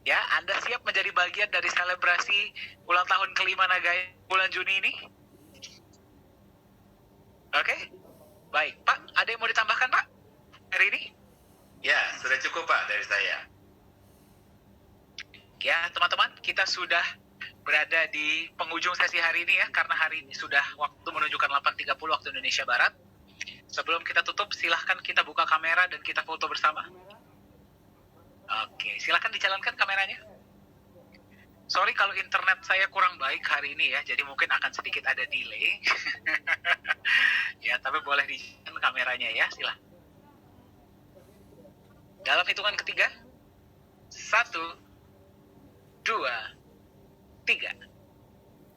Ya, Anda siap menjadi bagian dari selebrasi ulang tahun kelima Nagaya bulan Juni ini? Oke? Baik, Pak, ada yang mau ditambahkan, Pak? Hari ini? Ya, sudah cukup Pak dari saya. Ya, teman-teman, kita sudah berada di penghujung sesi hari ini ya, karena hari ini sudah waktu menunjukkan 8.30 waktu Indonesia Barat. Sebelum kita tutup, silahkan kita buka kamera dan kita foto bersama. Oke, silahkan dijalankan kameranya. Sorry kalau internet saya kurang baik hari ini ya, jadi mungkin akan sedikit ada delay. Ya, tapi boleh dijalankan kameranya ya, silahkan. Dalam hitungan ketiga, 1, 2, 3.